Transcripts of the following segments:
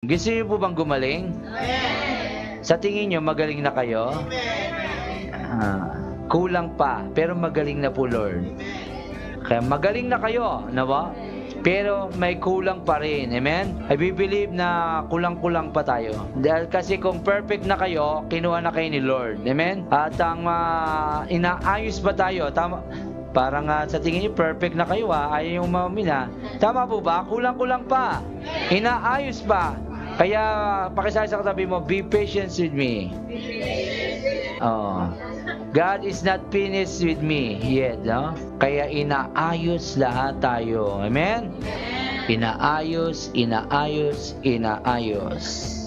Gusto niyo po bang gumaling? Sa tingin niyo, magaling na kayo? Kulang pa, pero magaling na po, Lord. Kaya magaling na kayo, nawa? Pero may kulang pa rin. Amen? I believe na kulang-kulang pa tayo. Dahil kasi kung perfect na kayo, kinuha na kayo ni Lord. Amen? At ang inaayos ba tayo? Tama. Parang sa tingin niyo, perfect na kayo ayaw yung mamina. Tama po ba? Kulang-kulang pa. Inaayos pa. Kaya pakisabi sa katabi mo, be patient with me. God is not finished with me yet, no? Kaya inaayos lahat tayo. Amen? Inaayos, inaayos, inaayos.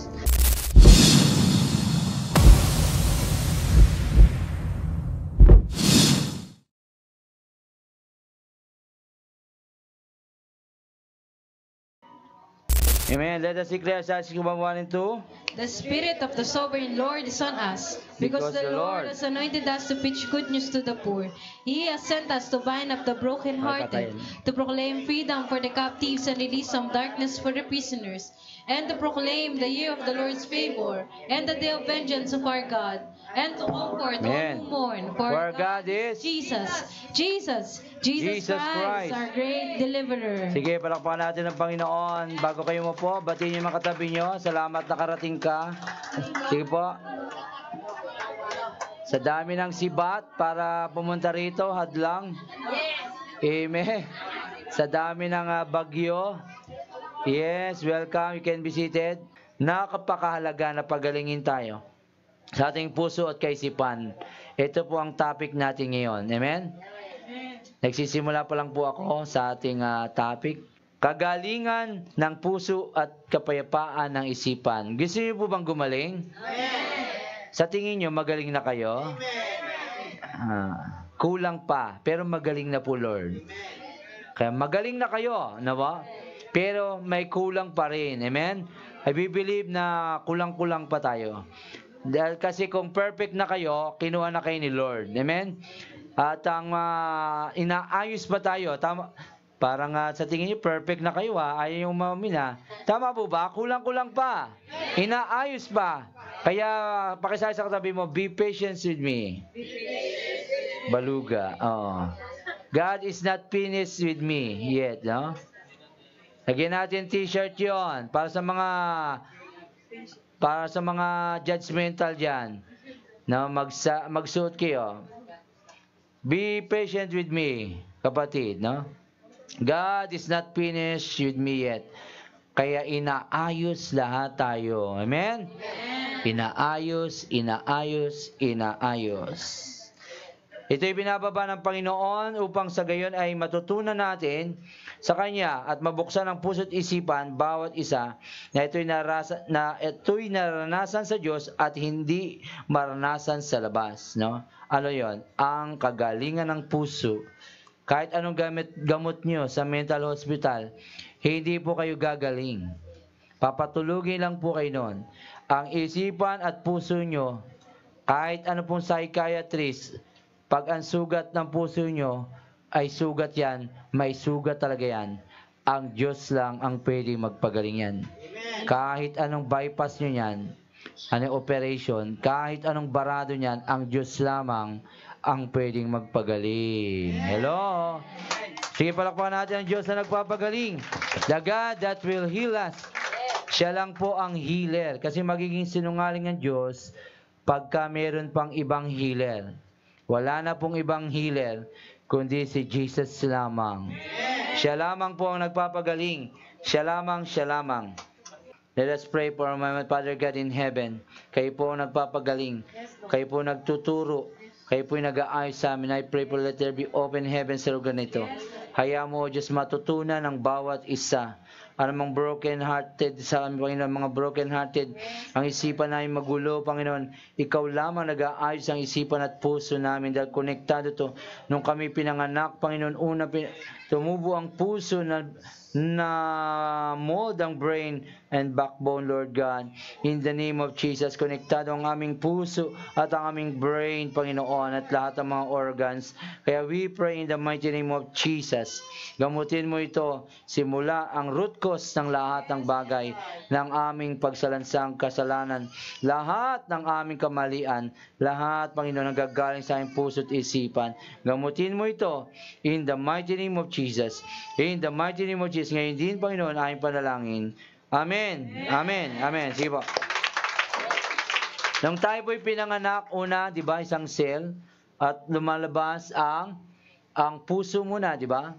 Amen. Let us declare Psalms 1 and 2. The Spirit of the Sovereign Lord is on us, because the Lord has anointed us to preach good news to the poor. He has sent us to bind up the brokenhearted, to proclaim freedom for the captives and release from darkness for the prisoners, and to proclaim the year of the Lord's favor, and the day of vengeance of our God, and to comfort all who mourn. For God is Jesus Christ, our great deliverer. Sige, palakpakan natin ang Panginoon. Bago kayo mo po, batiin niyo mga katabi niyo. Salamat nakarating ka. Sige po. Sa dami ng sibat para pumunta rito, hadlang. Amen. Sa dami ng bagyo. Yes, welcome. You can be seated. Nakapakahalaga na pagalingin tayo sa ating puso at kaisipan. Ito po ang topic natin ngayon. Amen? Nagsisimula pa lang po ako sa ating topic. Kagalingan ng puso at kapayapaan ng isipan. Gusto niyo po bang gumaling? Sa tingin niyo, magaling na kayo? Kulang pa, pero magaling na po, Lord. Kaya magaling na kayo, nawa? Pero may kulang pa rin. Amen? I believe na kulang-kulang pa tayo. Dahil kasi kung perfect na kayo, kinuha na kayo ni Lord. Amen? At ang inaayos ba tayo? Tama. Parang sa tingin niyo, perfect na kayo ayaw yung mamina. Tama po ba? Kulang-kulang pa. Inaayos pa. Kaya pakisabi sa katabi mo, be patient with me. Baluga. God is not finished with me yet, no? Lagyan natin t-shirt yon para sa mga judgmental diyan. Na magsuot kayo. Be patient with me, kapatid, no? God is not finished with me yet. Kaya inaayos lahat tayo. Amen? Inaayos, inaayos, inaayos. Ito'y binababa ng Panginoon upang sa gayon ay matutunan natin sa Kanya at mabuksan ang puso't isipan bawat isa na ito'y naranasan sa Diyos at hindi maranasan sa labas. No? Ano yon? Ang kagalingan ng puso. Kahit anong gamot nyo sa mental hospital, hindi po kayo gagaling. Papatulugin lang po kayo nun. Ang isipan at puso nyo, kahit ano pong psychiatrist, pag ang sugat ng puso nyo ay sugat yan, may sugat talaga yan. Ang Diyos lang ang pwedeng magpagaling yan. Kahit anong bypass nyo yan, anong operation, kahit anong barado nyan, ang Diyos lamang ang pwedeng magpagaling. Hello? Sige, palakpakan natin ang Diyos na nagpapagaling. The God that will heal us. Siya lang po ang healer. Kasi magiging sinungaling ang Diyos pagka meron pang ibang healer. Wala na pong ibang healer, kundi si Jesus lamang. Siya lamang po ang nagpapagaling. Siya lamang, siya lamang. Let us pray for our Father God in heaven. Kayo po ang nagpapagaling. Kayo po nagtuturo. Kayo po'y nag-aayos sa amin. I pray for let there be open heaven sa lugar nito. Hayaan mo, Diyos, matutunan ng bawat isa. Anumang broken-hearted sa amin, Panginoon, mga broken-hearted, ang isipan namin magulo, Panginoon, Ikaw lamang nag-aayos ang isipan at puso namin dahil konektado to. Nung kami pinanganak, Panginoon, tumubo ang puso na mold ang brain and backbone, Lord God. In the name of Jesus, konektado ang aming puso at ang aming brain, Panginoon, at lahat ng mga organs. Kaya we pray in the mighty name of Jesus. Gamutin mo ito simula ang root cause ng lahat ng bagay ng aming pagsalansang kasalanan, lahat ng aming kamalian, lahat, Panginoon, ang gagaling sa aming puso't isipan. Gamutin mo ito in the mighty name of Jesus. In the mighty name of Jesus. Ngayon din, Panginoon, aming panalangin. Amen. Amen. Amen. Sige po. Nung tayo po'y pinanganak, una, di ba, isang cell, at lumalabas ang puso muna, di ba?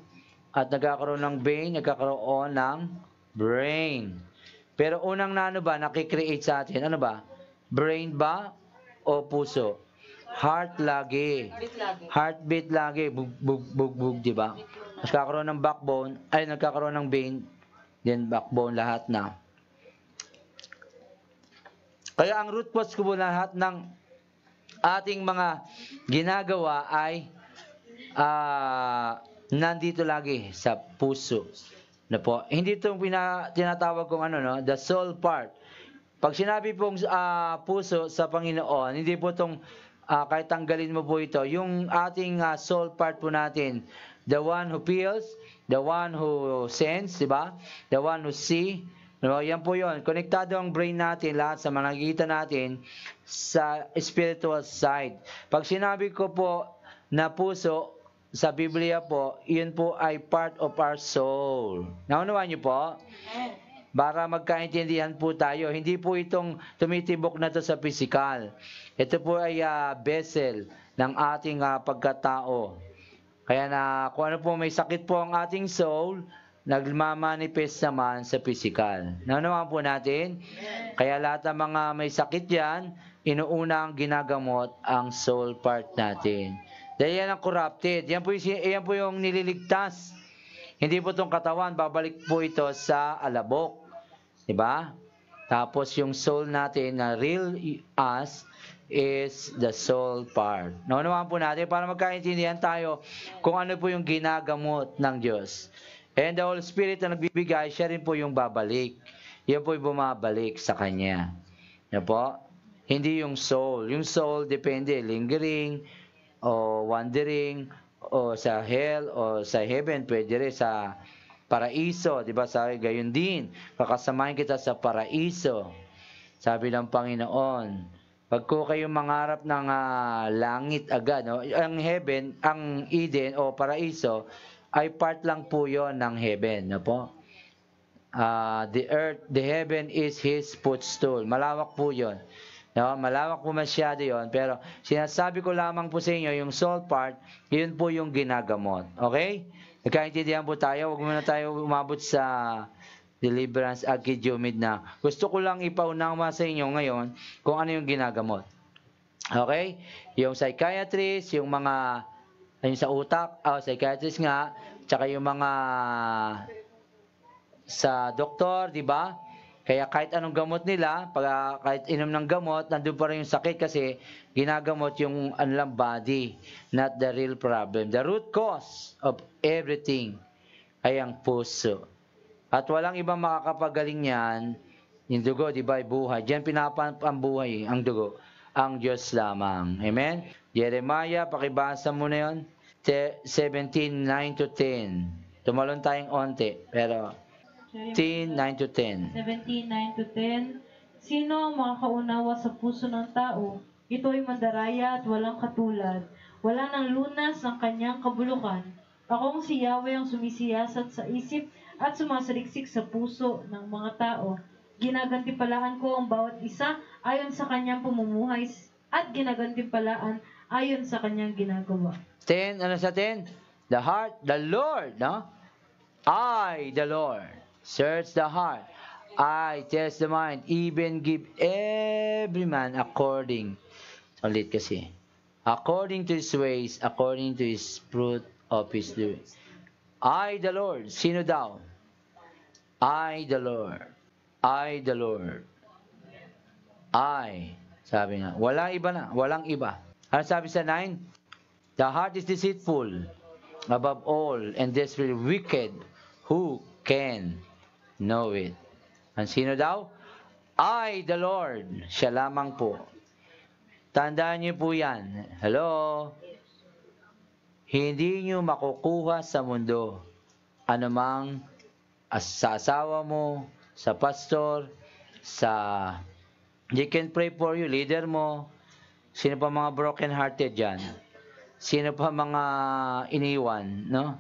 At nagkakaroon ng vein, nagkakaroon ng brain. Pero unang na ano ba, nakikreate sa atin, ano ba? Brain ba o puso? Heart lagi. Heartbeat lagi. Bug, bug, bug, bug, di ba? Nagkakaroon ng backbone, ay nagkakaroon ng vein, then backbone, lahat na. Kaya ang root cause ko po lahat ng ating mga ginagawa ay nandito lagi sa puso. Na po. Hindi itong tinatawag kong the soul part. Pag sinabi pong puso sa Panginoon, hindi po itong kahit tanggalin mo po ito, yung ating soul part po natin, the one who feels, the one who sense, di ba? The one who see. No, yan po yun. Konektado ang brain natin, lahat sa mga nakikita natin sa spiritual side. Pag sinabi ko po na puso, sa Biblia po, yun po ay part of our soul. Naunawaan niyo po? Para magkaintindihan po tayo. Hindi po itong tumitibok na to sa physical. Ito po ay vessel ng ating pagkatao. Kaya na kung ano po may sakit po ang ating soul, nagmamanifest naman sa physical. Naunawaan po natin? Kaya lahat ng mga may sakit yan, inuuna ang ginagamot ang soul part natin. Dahil yan ang corrupted. Yan po yung nililigtas. Hindi po itong katawan, babalik po ito sa alabok. Diba? Tapos yung soul natin na real us is the soul part. Naunawaan po natin para magkaintindihan tayo kung ano po yung ginagamot ng Diyos. And the Holy Spirit na nagbibigay, siya rin po yung babalik. Yan po yung bumabalik sa Kanya. Yan po. Hindi yung soul. Yung soul, depende, lingering, o wandering, o sa hell, o sa heaven, pwede rin sa paraiso, di ba? Sabi, gayon din, kakasamahin kita sa paraiso. Sabi ng Panginoon, pag ko kayong mangarap ng langit agad, no? Ang heaven, ang Eden, o paraiso, ay part lang po yon ng heaven, no po? The earth, the heaven is His footstool. Malawak po yon. No, malawak po masyado yon, pero sinasabi ko lamang po sa inyo, yung soul part, yun po yung ginagamot. Okay? Nagkaintindihan po tayo, huwag muna tayo umabot sa deliverance agkidyumid na. Gusto ko lang ipaunawa sa inyo ngayon kung ano yung ginagamot. Okay? Yung psychiatrist, yung mga, yung sa utak, psychiatrist nga, tsaka yung mga sa doktor, di ba? Kaya kahit anong gamot nila, kahit inom ng gamot, nandun pa rin yung sakit kasi ginagamot yung body, not the real problem. The root cause of everything ay ang puso. At walang ibang makakapagaling yan, yung dugo, di ba, buhay. Diyan pinapambuhay ang dugo, ang Diyos lamang. Amen? Jeremiah, pakibasa mo na yun. 17:9-10. Tumalon tayong onti, pero 9-10. 17:9-10. Sino ang makakaunawa sa puso ng tao? Ito ay mandaraya at walang katulad. Wala nang lunas ang kanyang kabulukan. Akong si Yahweh ang sumisiyasat sa isip at sumasaliksik sa puso ng mga tao. Ginagantimpalaan ko ang bawat isa ayon sa kanyang pamumuhay at ginagantimpalaan ayon sa kanyang ginagawa. 10, ano sa 10? The heart, the Lord, no? I, the Lord. Search the heart. I test the mind. Even give every man according. Ulit kasi. According to his ways, according to his fruit of his doing. I, the Lord. Sino daw? I, the Lord. I, the Lord. I. Sabi nga. Walang iba na. Walang iba. Ano sabi sa 9? The heart is deceitful above all and desperately wicked. Who can know it? Ang sino daw? I, the Lord. Siya lamang po. Tandaan niyo po yan. Hello? Hindi niyo makukuha sa mundo anumang sa asawa mo, sa pastor, they can pray for you, leader mo. Sino pa mga broken hearted dyan? Sino pa mga iniwan, no?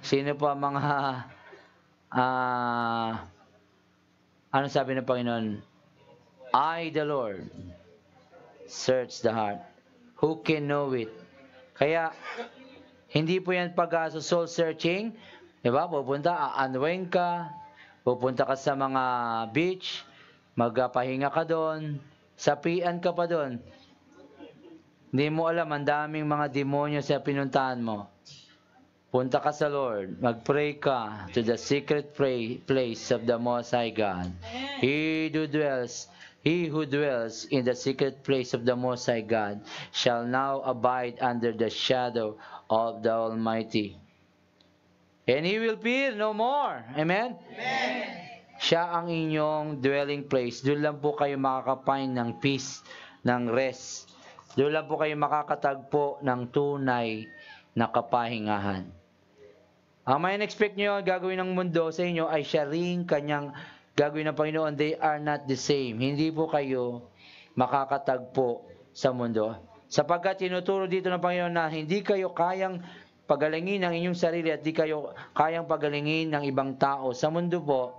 Sino pa mga ano sabi ng Panginoon? I, the Lord, search the heart. Who can know it? Kaya, hindi po yan soul searching. Diba? Pupunta, aanuin ka, pupunta ka sa mga beach, magpahinga ka doon, sapian ka pa doon. Hindi mo alam, ang daming mga demonyo sa pinuntahan mo. Punta ka sa Lord, mag-pray ka to the secret place of the Most High God. He who dwells in the secret place of the Most High God shall now abide under the shadow of the Almighty. And He will fear no more. Amen? Amen. Siya ang inyong dwelling place. Doon lang po kayo makakapain ng peace, ng rest. Doon lang po kayo makakatagpo ng tunay na kapahingahan. Ang may expect nyo gagawin ng mundo sa inyo ay siya rin kanyang gagawin ng Panginoon. They are not the same. Hindi po kayo makakatagpo sa mundo. Sapagkat tinuturo dito ng Panginoon na hindi kayo kayang pagalingin ng inyong sarili at hindi kayo kayang pagalingin ng ibang tao. Sa mundo po,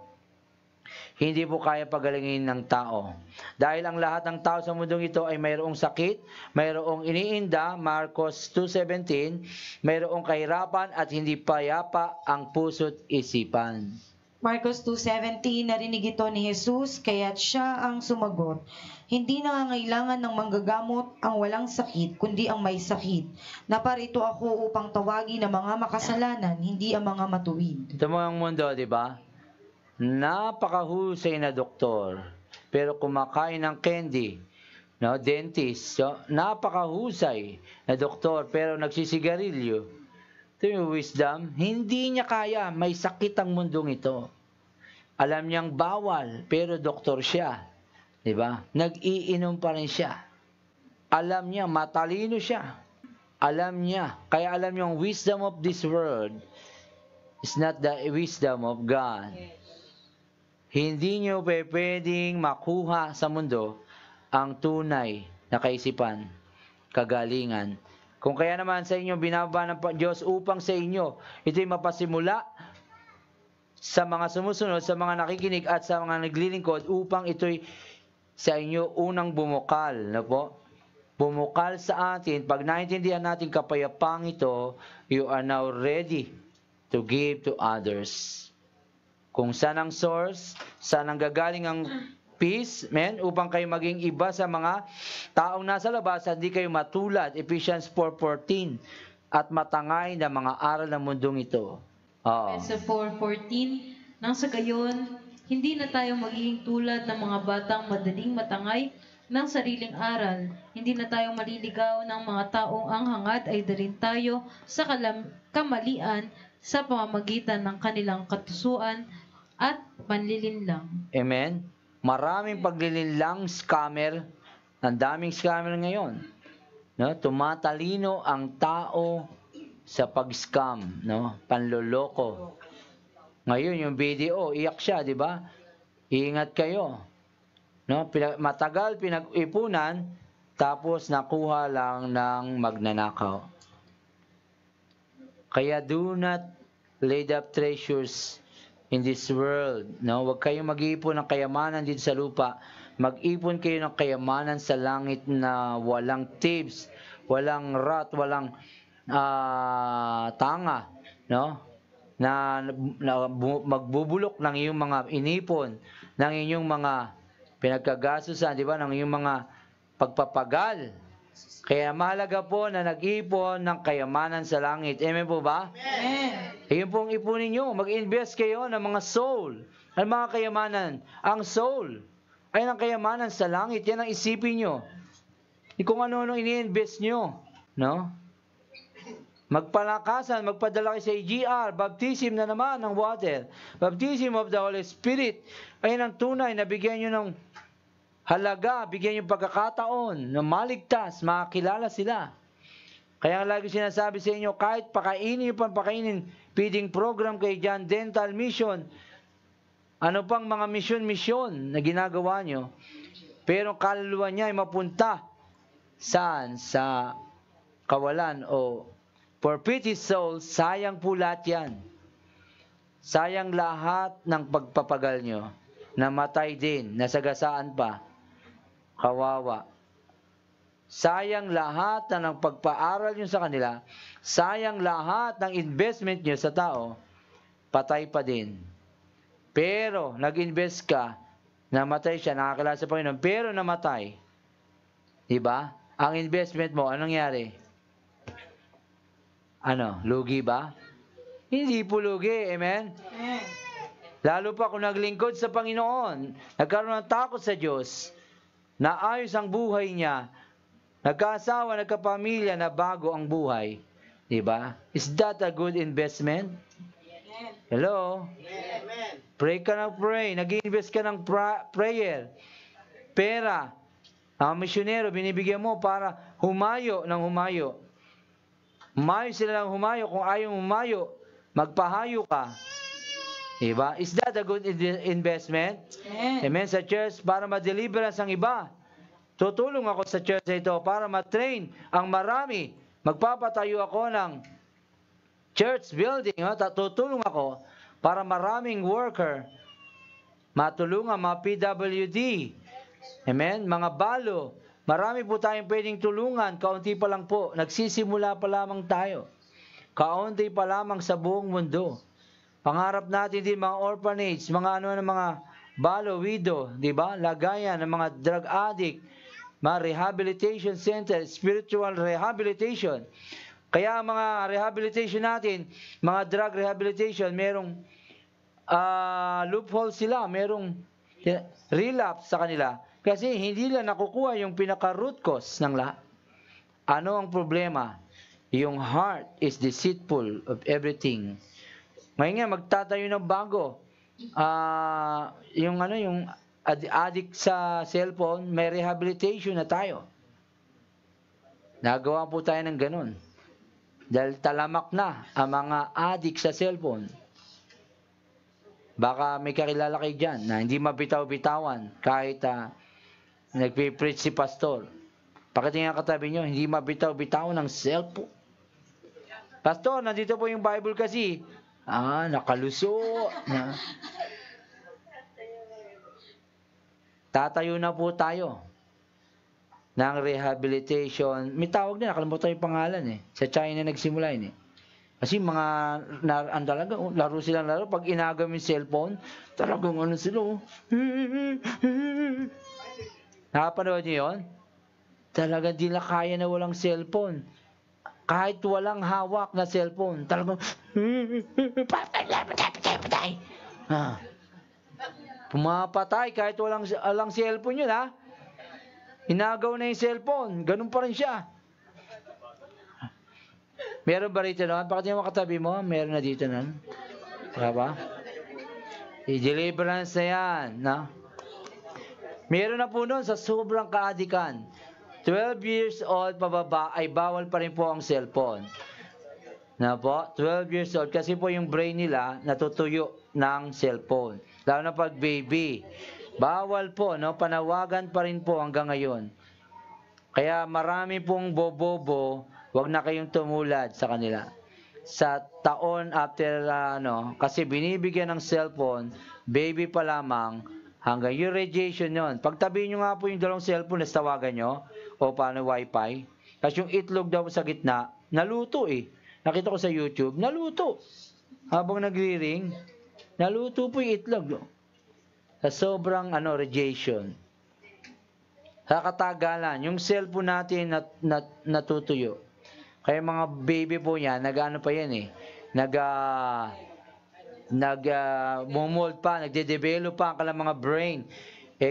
hindi po kaya pagalingin ng tao. Dahil ang lahat ng tao sa mundong ito ay mayroong sakit, mayroong iniinda, Marcos 2:17, mayroong kahirapan at hindi payapa ang puso't isipan. Marcos 2:17, narinig ito ni Jesus, kaya't siya ang sumagot, hindi nangangailangan ng manggagamot ang walang sakit, kundi ang may sakit. Naparito ako upang tawagin ang mga makasalanan, hindi ang mga matuwid. Ito mo ang mundo, di ba? Napakahusay na doktor, pero kumakain ng candy, no? Dentist, so, napakahusay na doktor, pero nagsisigarilyo. Ito yung wisdom, hindi niya kaya, may sakit ang mundong ito. Alam niyang bawal, pero doktor siya. Diba? Nag-iinom pa rin siya. Alam niya, matalino siya. Alam niya, kaya alam niyo, ang wisdom of this world is not the wisdom of God. Hindi niyo pwedeng makuha sa mundo ang tunay na kaisipan, kagalingan. Kung kaya naman sa inyo binababa ng Diyos upang sa inyo ito'y mapasimula sa mga sumusunod, sa mga nakikinig at sa mga naglilingkod upang ito'y sa inyo unang bumukal, no po? Bumukal sa atin, pag naintindihan natin kapayapang ito, you are now ready to give to others. Kung saan ang source, saan ang gagaling ang peace, upang kayo maging iba sa mga taong nasa labas, hindi kayo matulad, Ephesians 4:14, at matangay na mga aral ng mundong ito. Sa 4:14, nang sa gayon, hindi na tayo magiging tulad ng mga batang madaling matangay ng sariling aral. Hindi na tayo maliligaw ng mga taong ang hangad ay dalhin tayo sa kamalian sa pamamagitan ng kanilang katusuan at panlilinlang. Amen? Maraming paglilinlang, scammer. Ang daming scammer ngayon. No? Tumatalino ang tao sa pag-scam, no? Panloloko. Ngayon, yung video, iyak siya, di ba? Ingat kayo. No? Matagal pinag-ipunan, tapos nakuha lang ng magnanakaw. Kaya do not lay up treasures in this world. No? Huwag kayong mag-iipon ng kayamanan dito sa lupa. Mag-ipon kayo ng kayamanan sa langit na walang thieves, walang rat, walang tanga, no? Na magbubulok ng iyong mga inipon, ng inyong mga pinagkagasusan, di ba? Ng iyong mga pagpapagal. Kaya mahalaga po na nag-ipon ng kayamanan sa langit. Amen po ba? Amen. Iyon pong ipunin nyo. Mag-invest kayo ng mga soul. Ang mga kayamanan. Ang soul ay ng kayamanan sa langit. Yan ang isipin nyo. Kung ano-ano ini-invest nyo. No? Magpalakasan, magpadala kayo sa EGR, baptism na naman ng water. Baptism of the Holy Spirit. Ayun ang tunay na bigyan nyo ng halaga, bigyan yung pagkakataon na maligtas, makakilala sila. Kaya lagi sinasabi sa inyo, kahit pakainin nyo pang pakainin, feeding program kay John Dental Mission, ano pang mga misyon na ginagawa nyo, pero kaluluwa niya ay mapunta saan? Sa kawalan o forfeit his soul, sayang po lahat yan. Sayang lahat ng pagpapagal nyo. Namatay din, nasagasaan pa. Kawawa. Sayang lahat ng pagpaaral nyo sa kanila. Sayang lahat ng investment nyo sa tao. Patay pa din. Pero, nag-invest ka, namatay siya, nakakilala sa Panginoon, pero namatay. Diba? Ang investment mo, anong nangyari? Lugi ba? Hindi po lugi, amen? Lalo pa kung naglingkod sa Panginoon, nagkaroon ng takot sa Diyos, naayos ang buhay niya, nagkaasawa, nagkapamilya, na bago ang buhay. Diba? Is that a good investment? Hello? Amen. Pray ka ng pray. Nag-invest ka ng prayer. Pera. Ang misyonero, binibigyan mo para humayo ng humayo. Humayo sila ng humayo. Kung ayaw humayo, magpahayo ka. Diba? Is that a good investment? Amen. Sa church, para ma-deliverance ang iba. Tutulong ako sa church na ito para ma-train ang marami. Magpapatayo ako ng church building. Tutulong ako para maraming worker matulungan, mga PWD. Amen? Mga balo. Marami po tayong pwedeng tulungan. Kaunti pa lang po. Nagsisimula pa lamang tayo. Kaunti pa lamang sa buong mundo. Pangarap natin din mga orphanage, mga mga balo, widow, di ba? Lagayan ng mga drug addict, mga rehabilitation center, spiritual rehabilitation. Kaya mga rehabilitation natin, mga drug rehabilitation, merong loophole sila, merong relapse sa kanila. Kasi hindi nila nakukuha yung pinaka-root cause ng lahat. Ano ang problema? Yung heart is deceitful of everything. Ngayon nga, magtatayo ng bago. Yung addict sa cellphone, may rehabilitation na tayo. Nagawa po tayo ng ganun. Dahil talamak na ang mga addict sa cellphone. Baka may kakilala kayo dyan na hindi mabitaw-bitawan kahit nagpipreach si pastor. Pakitingin ang katabi nyo, hindi mabitaw-bitawan ng cellphone. Pastor, nandito po yung Bible kasi. Nakaluso. Tatayo na po tayo ng rehabilitation. May tawag din, nakalimutan yung pangalan eh. Sa China nagsimula yun eh. Kasi mga, talaga, laro silang laro. Pag inagam yung cellphone, talagang sila. Nakapanood niyo yun? Talagang di na kaya na walang cellphone. Kahit walang hawak na cellphone, talagang pumapatay kahit walang cellphone yun, ha? Inagaw na yung cellphone. Ganun pa rin siya. Meron ba rito noon? Bakit yung katabi mo? Meron na dito noon. Ba? I-deliverance na yan. Meron na po noon sa sobrang kaadikan. 12 years old pababa ay bawal pa rin po ang cellphone. 12 years old. Kasi po yung brain nila natutuyo ng cellphone. Lalo na pag baby. Bawal po, panawagan pa rin po hanggang ngayon. Kaya marami pong bobobo, wag na kayong tumulad sa kanila. Sa taon after, kasi binibigyan ng cellphone, baby pa lamang, hanggang yung radiation yon. Pagtabihin nyo nga po yung dalawang cellphone, tawagan nyo, o paano wifi. Kasi yung itlog daw sa gitna, naluto eh. Nakita ko sa YouTube, naluto. Habang nagri-ring, naluto po yung itlog. Sa sobrang radiation. Sa katagalan, yung cellphone natin natutuyo. Kaya mga baby po niya, nag-ano pa yan eh. Nag-mold pa, nagde-develop pa ang kanilang mga brain.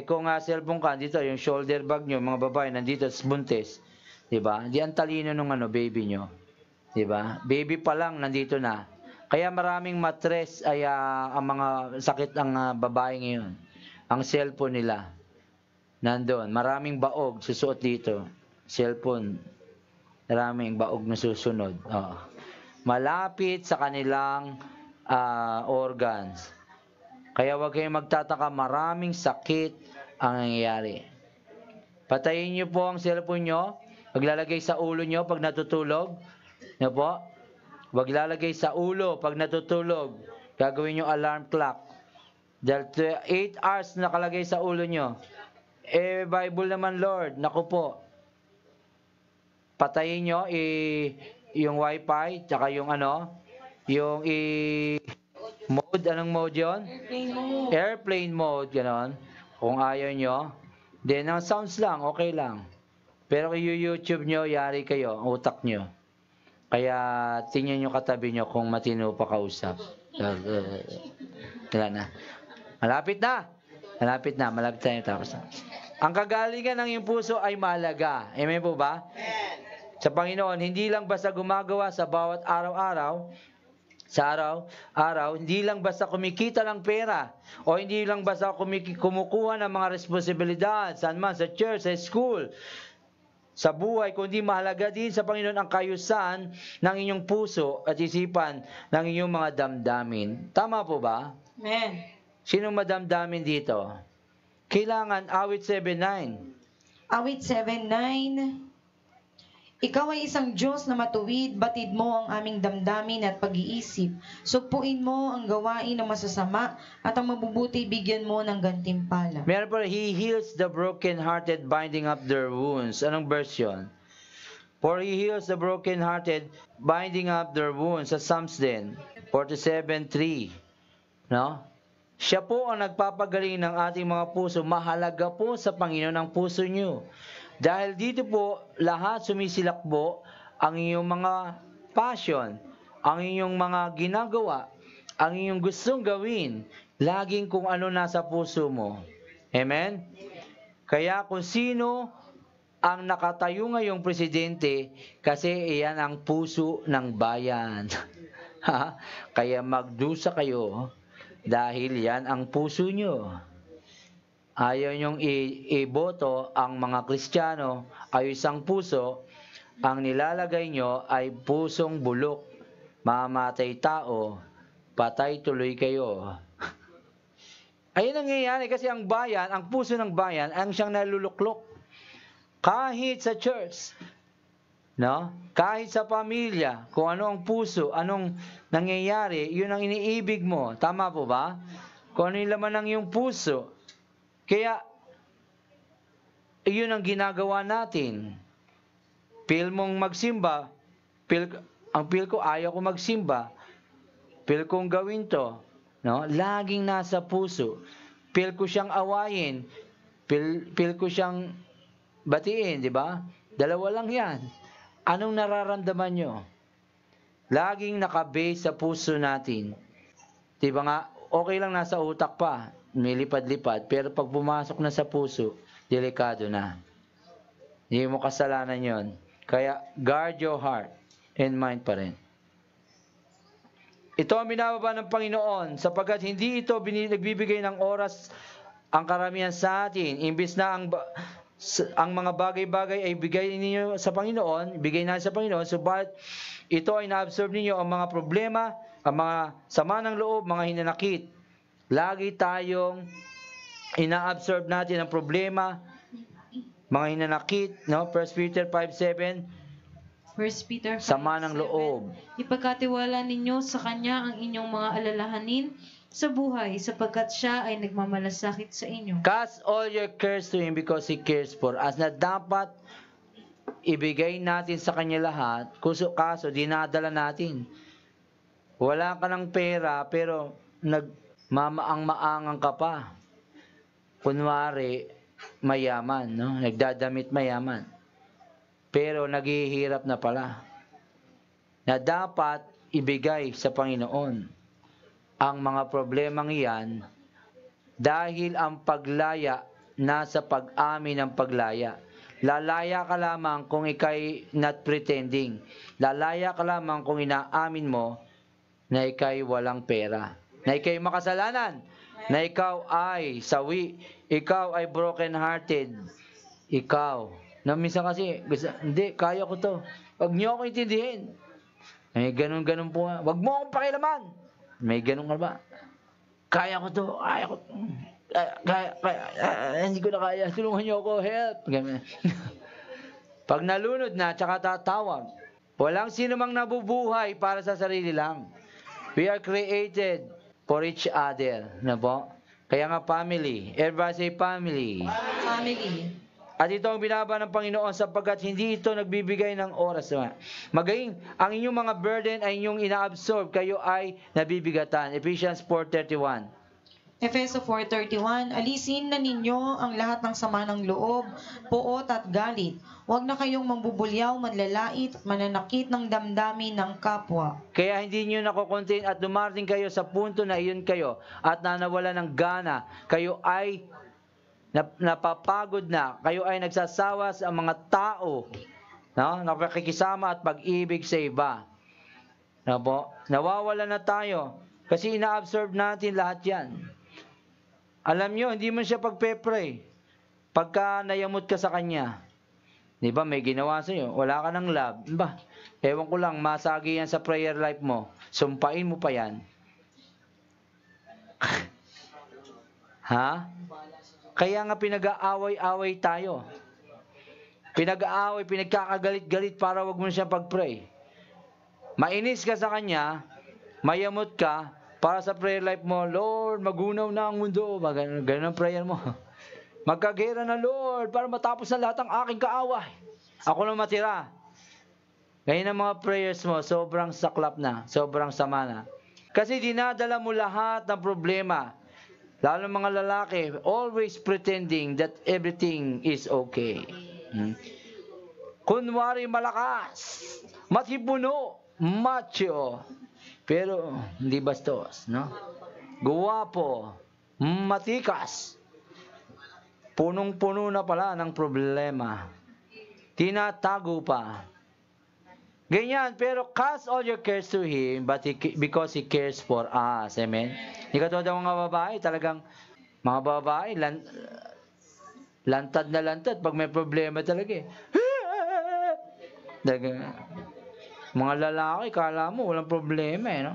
Kung cellphone ka, dito, yung shoulder bag nyo, mga babae, nandito sa buntis. Diba? Hindi ang talino nung baby nyo. Diba? Baby pa lang, nandito na. Kaya maraming matres ay ang mga sakit ang babae ngayon. Ang cellphone nila. Nandoon. Maraming baog susuot dito. Cellphone. Maraming baog na susunod. Malapit sa kanilang organs. Kaya huwag kayong magtataka, maraming sakit ang nangyayari. Patayin niyo po ang cellphone niyo, maglalagay sa ulo niyo pag natutulog. Ano po? Huwag lalagay sa ulo pag natutulog. Gagawin niyo alarm clock. Dahil 8 hours nakalagay sa ulo niyo. Bible naman, Lord. Naku po. Patayin niyo yung wifi, tsaka yung yung mode, anong mode yun? Airplane mode, gano'n. Kung ayaw nyo, then ang sounds lang, okay lang. Pero kung YouTube nyo, yari kayo, ang utak nyo. Kaya tingnan nyo katabi nyo kung matino pa kausap. Wala na. Malapit na. Malapit tayo tapos na. Ang kagalingan ng iyong puso ay mahalaga. Amen po ba? Sa Panginoon, hindi lang basta gumagawa sa bawat araw-araw, sa araw-araw, hindi lang basta kumikita ng pera, o hindi lang basta kumukuha ng mga responsibilidad, saan man, sa church, sa school, sa buhay, kundi mahalaga din sa Panginoon ang kayusan ng inyong puso at isipan ng inyong mga damdamin. Tama po ba? Amen. Sinong madamdamin dito? Kailangan, awit 7:9. Awit 7:9. Ikaw ay isang Diyos na matuwid, batid mo ang aming damdamin at pag-iisip. Sugpuin mo ang gawain ng masasama at ang mabubuti bigyan mo ng gantimpala. Meron pa, He heals the broken-hearted, binding up their wounds. Anong verse yun? For He heals the broken-hearted, binding up their wounds. Sa Psalms din, 47:3. No? Siya po ang nagpapagaling ng ating mga puso. Mahalaga po sa Panginoon ang puso nyo. Dahil dito po, lahat sumisilakbo ang iyong mga passion, ang iyong mga ginagawa, ang iyong gustong gawin, laging kung ano nasa puso mo. Amen? Kaya kung sino ang nakatayo ngayong presidente, kasi iyan ang puso ng bayan. Kaya magdusa kayo dahil yan ang puso nyo. Ayaw nyong iboto ang mga Kristiyano ay isang puso, ang nilalagay nyo ay pusong bulok, mamatay tao, patay tuloy kayo. Ayun ang nangyayari kasi ang bayan, ang puso ng bayan, ang siyang naluluklok. Kahit sa church, no? Kahit sa pamilya, kung ano ang puso, anong nangyayari, yun ang iniibig mo. Tama po ba? Kung ano yung laman ng iyong puso. Kaya, iyon ang ginagawa natin. Feel mong magsimba, ang feel ko, ayaw ko magsimba, feel kong gawin to, no? Laging nasa puso. Feel ko siyang awayin, feel ko siyang batiin, di ba? Dalawa lang yan. Anong nararamdaman nyo? Laging nakabase sa puso natin. Di ba nga, okay lang nasa utak pa, may lipad-lipad, pero pag pumasok na sa puso, delikado na. Hindi mo kasalanan yon. Kaya, guard your heart and mind pa rin. Ito ang binababa ng Panginoon, sapagkat hindi ito nagbibigay ng oras ang karamihan sa atin. Imbis na ang mga bagay-bagay ay bigay ninyo sa Panginoon, bigay na sa Panginoon, subalit ito ay na-absorb ninyo ang mga problema, ang mga sama ng loob, mga hinanakit. Lagi tayong ina-absorb natin ang problema, mga hinanakit, no? 1 Peter 5:7. 1 Peter 5:7. Sama ng loob. Ipagkatiwala ninyo sa Kanya ang inyong mga alalahanin sa buhay, sapagkat Siya ay nagmamalasakit sa inyo. Cast all your cares to Him because He cares for us. Na dapat ibigay natin sa Kanya lahat, kaso dinadala natin. Wala ka ng pera, pero mamaang-maangang ka pa. Kunwari, mayaman, no? Nagdadamit mayaman. Pero naghihirap na pala. Na dapat ibigay sa Panginoon ang mga problemang iyan dahil ang paglaya nasa pag-amin ng paglaya. Lalaya ka lamang kung ikay not pretending. Lalaya ka lamang kung inaamin mo na ikay walang pera. Na ikay makasalanan, na ikaw ay sawi, ikaw ay broken-hearted, ikaw. Na minsan kasi, hindi, kaya ko to. Huwag niyo ako intindihin. May ganun-ganun po. Huwag mo akong pakilaman. May ganun ka ba? Kaya ko to, hindi ko na kaya, tulungan niyo ako, help. Ganyan. Pag nalunod na, tsaka tatawag. Walang sino mang nabubuhay para sa sarili lang. We are created for each other. Na po? Kaya nga family. Everybody say family. Family. At ito ang binaba ng Panginoon sapagkat hindi ito nagbibigay ng oras. Magaling, ang inyong mga burden ay inyong inaabsorb, kayo ay nabibigatan. Ephesians 4:31. Efeso 4:31, alisin na ninyo ang lahat ng sama ng loob, puot at galit. Huwag na kayong mambubulyaw, manlalait, mananakit ng damdamin ng kapwa. Kaya hindi nyo nakukontain at dumarating kayo sa punto na iyon kayo at nanawala ng gana. Kayo ay napapagod na. Kayo ay nagsasawa sa mga tao. No? Napakikisama at pag-ibig sa iba. No po? Nawawala na tayo kasi ina-absorb natin lahat yan. Alam nyo, hindi mo siya pagpe-pray. Pagka nayamot ka sa kanya. Di ba, may ginawa sa'yo. Wala ka ng love. Ba, ewan ko lang, masagi yan sa prayer life mo. Sumpain mo pa yan. Ha? Kaya nga pinag-aaway-away tayo. Pinag-aaway, pinagkakagalit-galit para wag mo siya pag-pray. Mainis ka sa kanya, mayamot ka, para sa prayer life mo, Lord, magunaw na ang mundo. Ganun ang prayer mo. Magkagera na, Lord, para matapos na lahat ang aking kaaway. Ako lang matira. Ganyan ang mga prayers mo, sobrang saklap na, sobrang sama na. Kasi dinadala mo lahat ng problema. Lalo mga lalaki, always pretending that everything is okay. Kunwari malakas, matipuno, macho, pero hindi bastos, no? Guwapo, matikas, punong-puno na pala ng problema. Tinatago pa. Ganyan, pero cast all your cares to Him, because He cares for us. Amen? Hindi ka tulad ng mga babae, talagang, mga babae, lantad na lantad, pag may problema talaga eh. Mga lalaki, kala mo, walang problema eh, no?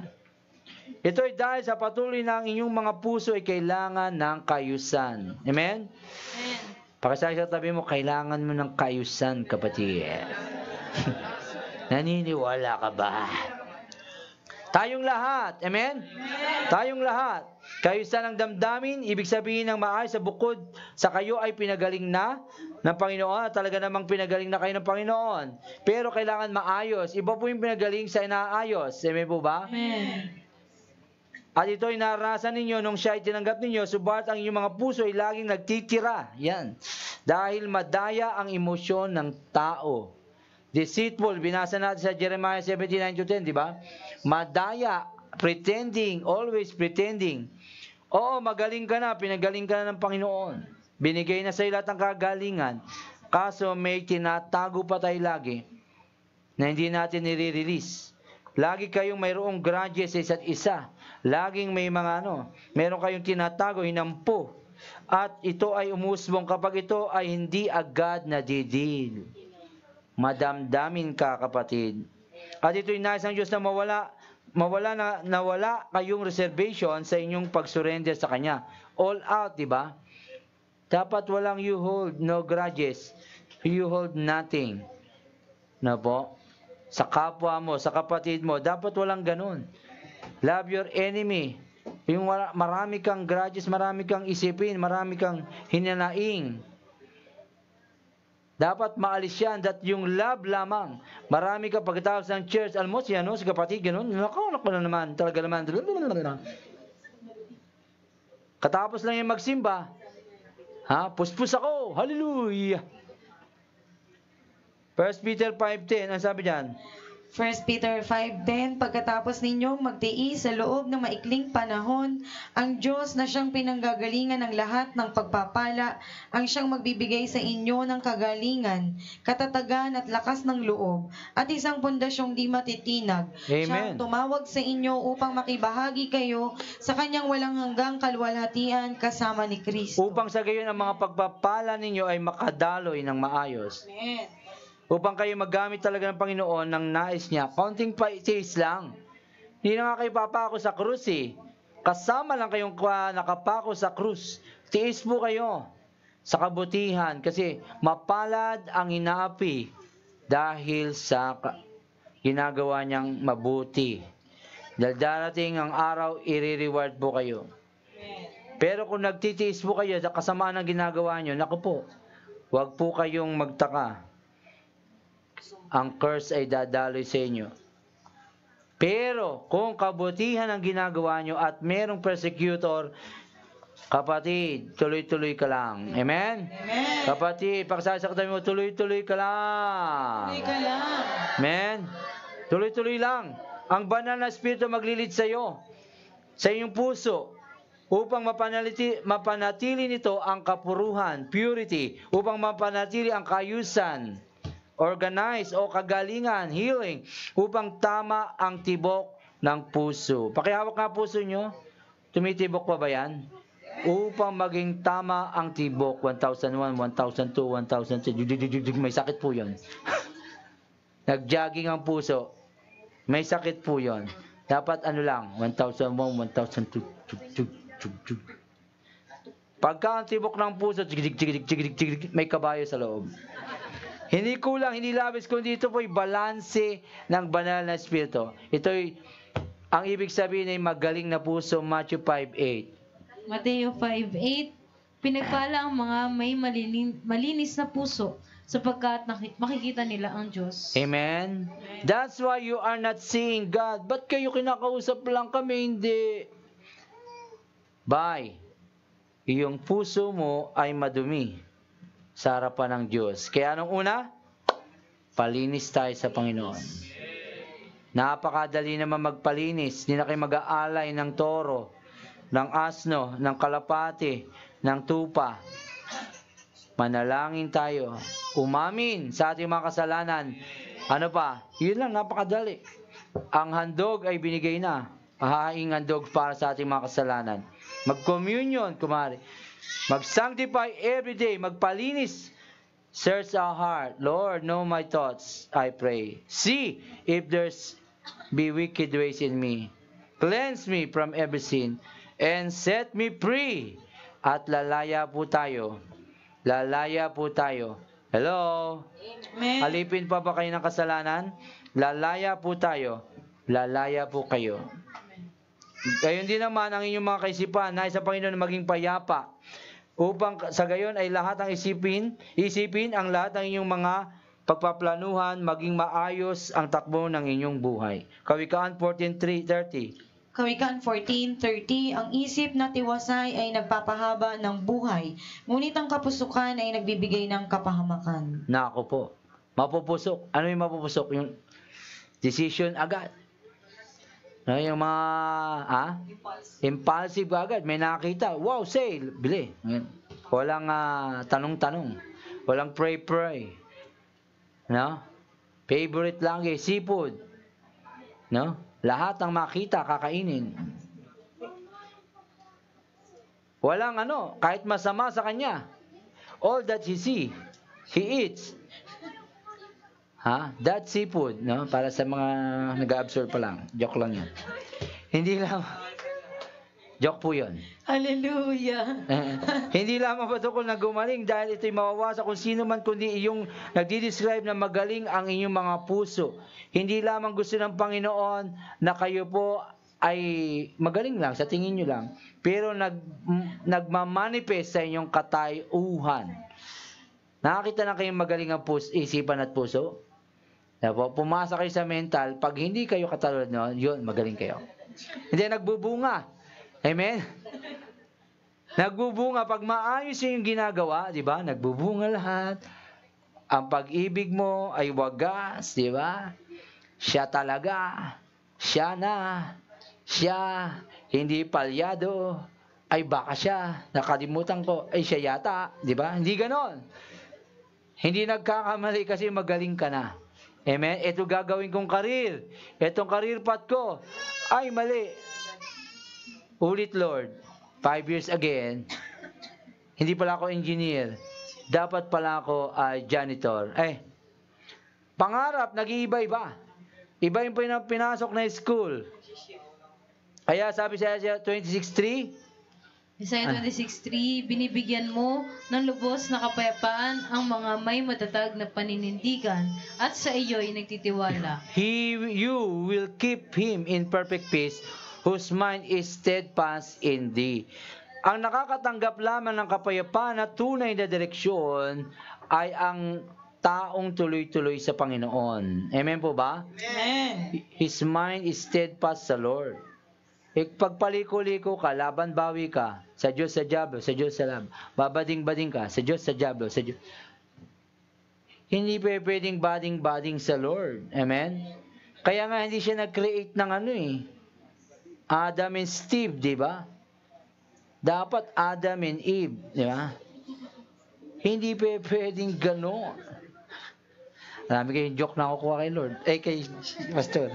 Ito ay dahil sa patuloy na ang inyong mga puso ay kailangan ng kayusan. Amen? Amen. Pakisabi sa tabi mo, kailangan mo ng kayusan, kapatid. Naniniwala ka ba? Tayong lahat. Amen? Tayong lahat. Kayusan ng damdamin, ibig sabihin ng maayos sa bukod sa kayo ay pinagaling na ng Panginoon. Talaga namang pinagaling na kayo ng Panginoon. Pero kailangan maayos. Iba po yung pinagaling sa inaayos. Amen po ba? Amen. At ito ay naranasan ninyo nung siya ay tinanggap ninyo, subalit ang inyong mga puso ay laging nagtitira. Yan. Dahil madaya ang emosyon ng tao. Deceitful, binasa natin sa Jeremiah 17:9-10, di ba? Madaya, pretending, always pretending. Oo, magaling ka na, pinagaling ka na ng Panginoon. Binigay na sa iyo lahat ng kagalingan. Kaso may tinatago pa tayo lagi na hindi natin nire-release. Lagi kayong mayroong grudges sa isa't isa. Laging may mga meron kayong tinatago, hinampo. At ito ay umusbong kapag ito ay hindi agad na didil. Madamdamin ka, kapatid. At ito'y nais ng Diyos na nawala kayong reservation sa inyong pag-surrender sa Kanya. All out, di ba? Dapat walang you hold no grudges. You hold nothing. Na po? Sa kapwa mo, sa kapatid mo, dapat walang ganun. Love your enemy. Yung marami kang grudges, marami kang isipin, marami kang hinanaing. Dapat maalis yan, that yung love lamang. Marami ka pagkatapos ng church, alam mo siya, si kapatid, ganun, nakaulak mo na naman, talaga naman. Katapos lang yung magsimba, puspus ako, hallelujah. 1 Peter 5:10, ang sabi dyan? 1 Peter 5:10, pagkatapos ninyong magtiis sa loob ng maikling panahon, ang Diyos na siyang pinanggagalingan ng lahat ng pagpapala, ang siyang magbibigay sa inyo ng kagalingan, katatagan at lakas ng loob, at isang pundasyong di matitinag. Amen. Siya ang tumawag sa inyo upang makibahagi kayo sa kanyang walang hanggang kalwalhatian kasama ni Kristo. Upang sa gayon ang mga pagpapala ninyo ay makadaloy ng maayos. Amen. Upang kayo magamit talaga ng Panginoon ng nais niya. Konting paitis lang. Hindi na nga kayo papako sa krus eh. kasama lang kayong nakapako sa krus. Tiis po kayo sa kabutihan kasi mapalad ang inaapi dahil sa ginagawa niyang mabuti. Dahil darating ang araw, i-reward po kayo. Pero kung nagtitiis po kayo sa kasamaan ng ginagawa niyo, naku po, huwag po kayong magtaka. Ang curse ay dadaloy sa inyo. Pero kung kabutihan ang ginagawa nyo at merong persecutor, kapatid, tuloy-tuloy ka lang. Amen? Amen. Kapatid, pakasasaktan mo, tuloy-tuloy ka lang. Tuloy ka lang. Amen? Tuloy-tuloy lang. Ang banal na Espiritu maglilid sa iyo, sa iyong puso, upang mapanatili nito ang kapuruhan, purity, upang mapanatili ang kayusan, organize o kagalingan, healing, upang tama ang tibok ng puso. Pakihawak nga puso nyo. Tumitibok pa ba yan? Upang maging tama ang tibok. 1001, 1002, 1003. May sakit po yun. Nag-jogging ang puso. May sakit po yun. Dapat ano lang, 1001, 1002. Pagka ang tibok ng puso, may kabayo sa loob. Hindi kulang, hindi labis, kundi ito po'y balanse ng banal na Espiritu. Ito'y, ang ibig sabihin ay magaling na puso, Matthew 5:8. Mateo 5:8, pinagpala ang mga may malinis na puso, sapagkat makikita nila ang Diyos. Amen? That's why you are not seeing God. Ba't kayo kinakausap lang kami? Hindi. Bye. Iyong puso mo ay madumi sa harapan ng Diyos. Kaya anong una? Palinis tayo sa Panginoon. Napakadali naman magpalinis. Hindi na kayo mag-aalay ng toro, ng asno, ng kalapati, ng tupa. Manalangin tayo. Umamin sa ating mga kasalanan. Ano pa? Yun lang, napakadali. Ang handog ay binigay na. Hahaing handog para sa ating mga kasalanan. Mag-communion, kumari. Mag-sanctify every day. Magpalinis. Search our heart. Lord, know my thoughts, I pray. See if there's be wicked ways in me. Cleanse me from every sin. And set me free. At lalaya po tayo. Lalaya po tayo. Hello? Amen. Alipin pa ba kayo ng kasalanan? Lalaya po tayo. Lalaya po kayo. Gayon din naman ang inyong mga kaisipan na sa Panginoon maging payapa. Upang sa gayon ay lahat ang isipin ang lahat ng inyong mga pagpaplanuhan, maging maayos ang takbo ng inyong buhay. Kawikaan 14:30. Kawikaan 14:30, ang isip na tiwasay ay nagpapahaba ng buhay, ngunit ang kapusukan ay nagbibigay ng kapahamakan. Nako po. Mapupusok. Ano yung mapupusok? Yung decision agad. No, yung mga impulsive agad. May nakita. Wow, sale. Bili. Walang tanong-tanong. Walang pray-pray. No? Favorite lang seafood. No? Lahat ng makita, kakainin. Walang kahit masama sa kanya. All that he see, he eats. That seafood, no? Para sa mga nag-absorb pa lang. Joke lang yan. Hindi lang. Joke po yun. Hallelujah. Hindi lamang patukol na gumaling dahil ito'y mawawasa kung sino man kundi iyong nagdi-describe na magaling ang inyong mga puso. Hindi lamang gusto ng Panginoon na kayo po ay magaling lang, sa tingin nyo lang. Pero nagmamanifest sa inyong katayuhan. Nakakita na kayong magaling ang isipan at puso? Pumasa kayo sa mental, pag hindi kayo katulad nun, yun, magaling kayo. Hindi, nagbubunga. Amen? Nagbubunga. Pag maayos yung ginagawa, di ba? Nagbubunga lahat. Ang pag-ibig mo ay wagas, di ba? Siya talaga. Siya na. Siya. Hindi palyado. Ay baka siya. Nakalimutan ko. Ay siya yata. Di ba? Hindi ganon. Hindi nagkakamali kasi magaling ka na. Amen? Ito gagawin kong karir. Itong career path ko. Ay mali. Ulit, Lord. 5 years again. Hindi pala ako engineer. Dapat pala ako janitor. Pangarap, nag-iiba-iba. Iba yung pinasok na school. Kaya sabi sa Isaiah 26:3, Isaiah 26:3, binibigyan mo ng lubos na kapayapaan ang mga may matatag na paninindigan at sa iyo'y nagtitiwala. You will keep him in perfect peace, whose mind is steadfast in thee. Ang nakakatanggap lamang ng kapayapaan at tunay na direksyon ay ang taong tuloy-tuloy sa Panginoon. Amen po ba? Amen. His mind is steadfast sa Lord. Pagpaliko-liko ka, laban-bawi ka, sa Diyos sa diablo, sa Diyos sa lab. Babading-bading ka, sa Diyos sa diablo, sa Diyos. Hindi pwedeng bading-bading sa Lord. Amen? Kaya nga hindi siya nag-create ng Adam and Steve, di ba? Dapat Adam and Eve, di ba? Hindi pwedeng gano'n. Marami kayong joke na kukuha kay Lord. Kay Pastor.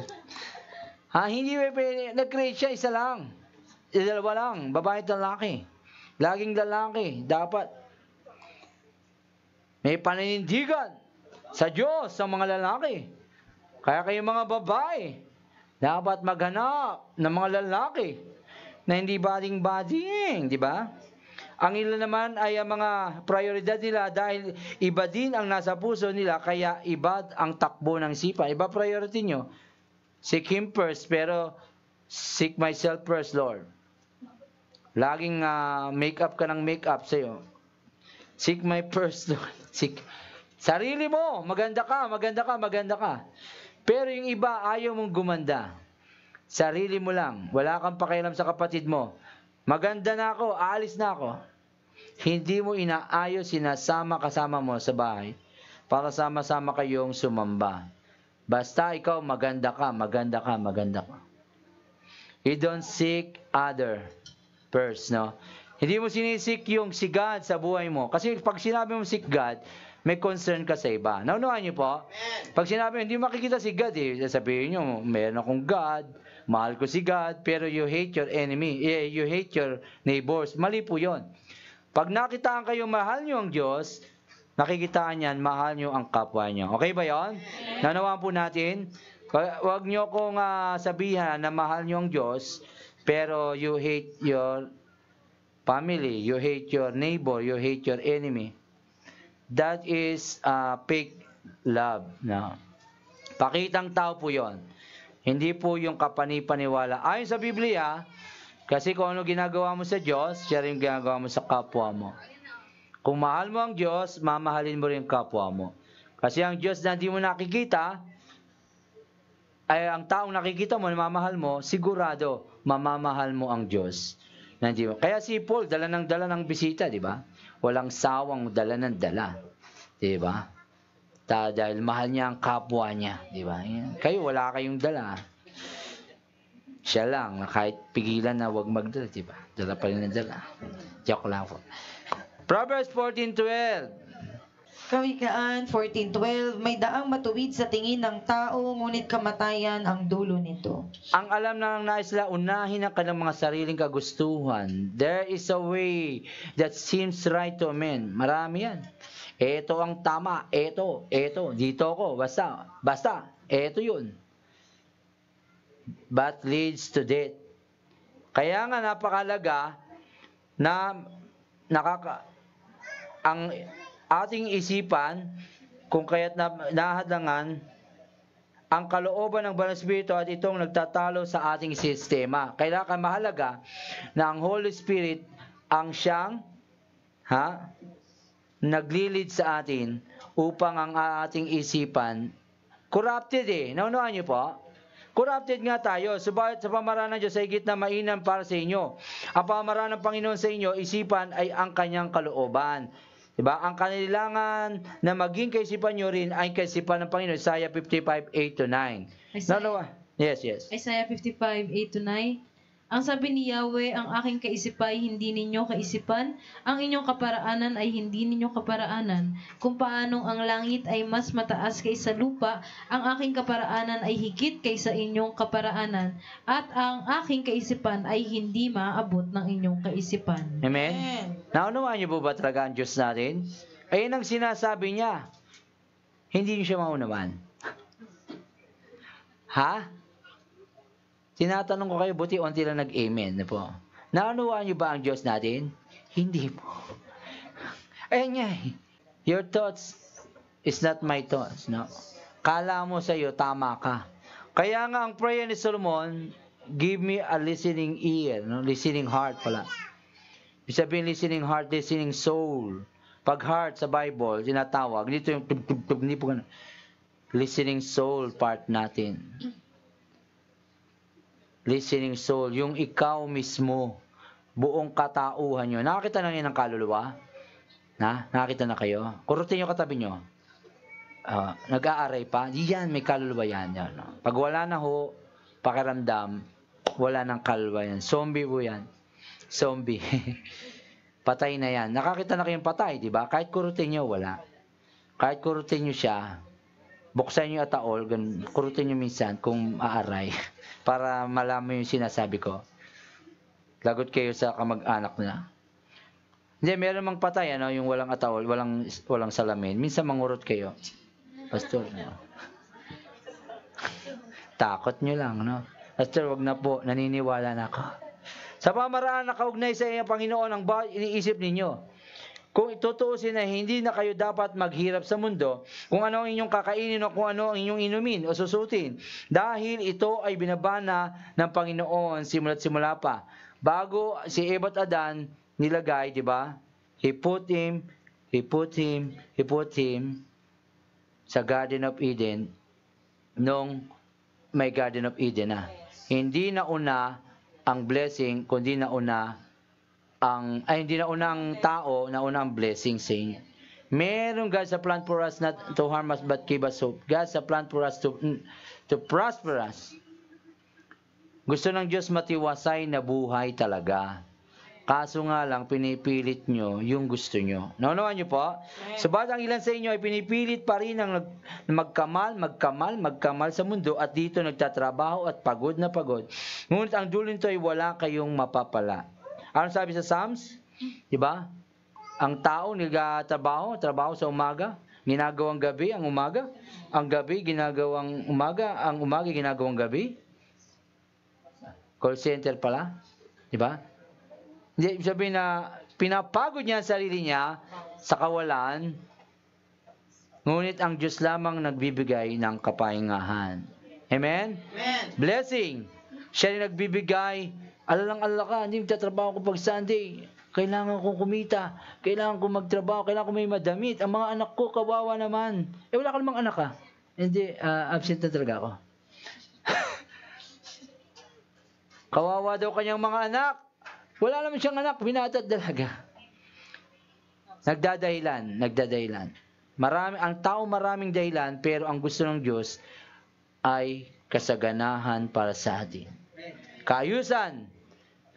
Hindi pwede. Nag-create siya, isa lang. Dalawa lang, babae at lalaki. Laging lalaki. Dapat may paninindigan sa Diyos, sa mga lalaki. Kaya kayo mga babae, dapat maghanap ng mga lalaki na hindi bading-bading, di ba? Ang ilan naman ay ang mga prioridad nila dahil iba din ang nasa puso nila, kaya iba ang takbo ng sipa. Iba priority nyo. Seek Him first, pero seek myself first, Lord. Laging make-up ka ng make-up sa'yo. Seek my first, Lord. Seek. Sarili mo, maganda ka, maganda ka, maganda ka. Pero yung iba, ayaw mong gumanda. Sarili mo lang. Wala kang pakialam sa kapatid mo. Maganda na ako, aalis na ako. Hindi mo inaayos, sinasama kasama mo sa bahay para sama-sama kayong sumamba. Basta ikaw maganda ka, maganda ka, maganda ka. You don't seek other first, no? Hindi mo sinisik yung si God sa buhay mo. Kasi pag sinabi mo seek God, may concern ka sa iba. Naunawan niyo po? Pag sinabi mo, hindi makikita si God, sasabihin niyo, meron akong God, mahal ko si God, pero you hate your enemy, you hate your neighbors. Mali po yun. Pag nakitaan kayo, mahal niyo ang Diyos, nakikitaan yan, mahal niyo ang kapwa niyo. Okay ba yon? Nanawaan po natin. Huwag niyo kong sabihan na mahal niyo ang Diyos, pero you hate your family, you hate your neighbor, you hate your enemy. That is fake love. No? Pakitang tao po yon. Hindi po yung kapanipaniwala. Ayon sa Biblia, kasi kung ano ginagawa mo sa Diyos, siya rin ginagawa mo sa kapwa mo. Kung mahal mo ang Diyos, mamahalin mo rin kapwa mo. Kasi ang Diyos na hindi mo nakikita, ay ang taong nakikita mo, mamahal mo, sigurado, mamamahal mo ang Diyos. Kaya si Paul, dala ng bisita, di ba? Walang sawang dala ng dala. Di ba? Dahil mahal niya ang kapwa niya. Di ba? Kayo, wala kayong dala. Siya lang, na kahit pigilan na wag magdala, di ba? Dala pa rin ng dala. Joke lang po. Proverbs 14:12. Kawikaan 14:12, may daang matuwid sa tingin ng tao, ngunit kamatayan ang dulo nito. Ang alam ng nais nila, unahin ang kanilang mga sariling kagustuhan. There is a way that seems right to men. Marami yan. Ito ang tama. Ito. Dito ako. Basta. Ito yun. But leads to death. Kaya nga napakalaga na ang ating isipan, kung kaya't nahadangan ang kalooban ng Banal Espiritu at itong nagtatalo sa ating sistema. Kailangan mahalaga na ang Holy Spirit ang siyang naglilid sa atin upang ang ating isipan corrupted Naunahan niyo po? Corrupted nga tayo, subalit sa pamaraan ng Diyos ay higit na mainam para sa inyo. Ang pamaraan ng Panginoon sa inyo, isipan ay ang kanyang kalooban. Diba? Ang kailangan na maging kaisipan nyo rin ay kaisipan ng Panginoon. Isaiah 55:8-9. Yes. Isaiah 55:8-9. Ang sabi ni Yahweh, ang aking kaisipan ay hindi ninyo kaisipan, ang inyong kaparaanan ay hindi ninyo kaparaanan. Kung paanong ang langit ay mas mataas kaysa lupa, ang aking kaparaanan ay higit kaysa inyong kaparaanan, at ang aking kaisipan ay hindi maaabot ng inyong kaisipan. Amen? Naunawaan niyo po ba talaga ang Diyos natin? Ayun ang sinasabi niya. Hindi niyo siya maunawan. Tinatanong ko kayo, buti onti lang nag-amen na po. Naunawaan niyo ba ang Diyos natin? Hindi po. Ayun nga, your thoughts is not my thoughts, no? Kala mo sa'yo, tama ka. Kaya nga ang prayer ni Solomon, give me a listening ear, no? Listening heart pala. Ibig sabihin listening heart, listening soul. Pag heart sa Bible, tinatawag, dito yung tug-tug-tug, hindi po ganun. Listening soul part natin. Listening soul, yung ikaw mismo, buong katauhan nyo. Nakakita na niyo ng kaluluwa? Nakakita na kayo? Kurutin nyo katabi nyo. Nag-aaray pa? Yan, may kaluluwa yan. No? Pag wala na ho, pakiramdam, wala ng kaluluwa yan. Zombie po yan. Zombie. Patay na yan. Nakakita na kayong patay, di ba? Kahit kurutin nyo, wala. Kahit kurutin nyo siya, buksan nyo ataol, kurutin nyo minsan kung aaray. Para malaman yung sinasabi ko. Lagot kayo sa kamag-anak na. Hindi, meron mang patay, ano, yung walang ataol, walang salamin. Minsan mangurot kayo. Pastor, no? Takot nyo lang, no? Pastor, wag na po, naniniwala na ako. Sa pamaraan na kaugnay sa inyong Panginoon ang iniisip ninyo. Kung itutuusin na hindi na kayo dapat maghirap sa mundo, kung ano ang inyong kakainin o kung ano ang inyong inumin o susutin, dahil ito ay binabana ng Panginoon simula't simula pa. Bago si Eva at Adan nilagay, di ba? He put him sa Garden of Eden nung may Garden of Eden na. Hindi na una ang blessing, kundi hindi nauna ang tao, nauna ang blessing sa inyo. Meron God's plan for us not to harm us but give us hope. God's plan for us to prosper us. Gusto ng Diyos matiwasay na buhay talaga. Kaso nga lang, pinipilit nyo yung gusto nyo. Naunawaan nyo po? Sabat ang ilan sa inyo ay pinipilit pa rin ang magkamal sa mundo at dito nagtatrabaho at pagod na pagod. Ngunit ang dulo nito ay wala kayong mapapala. Ano sabi sa Psalms? Diba? Ang tao trabaho sa umaga, ginagawang gabi ang umaga, ang gabi ginagawang umaga, ang umaga ginagawang gabi. Call center pala. Diba? Hindi, sabihin na pinapagod niya ang sarili niya sa kawalan, ngunit ang Diyos lamang nagbibigay ng kapahingahan. Amen? Amen. Blessing. Siya rin nagbibigay. Alalang-alala ka, hindi magtatrabaho ko pag Sunday. Kailangan kong kumita. Kailangan kong magtrabaho. Kailangan kong may madamit. Ang mga anak ko, kawawa naman. Wala ka namang anak ka. Hindi, absent na talaga ako. Kawawa daw kanyang mga anak. Wala naman siyang anak. Binata at dalaga. Nagdadahilan. Ang tao maraming dahilan, pero ang gusto ng Diyos ay kasaganahan para sa atin. Kaayusan,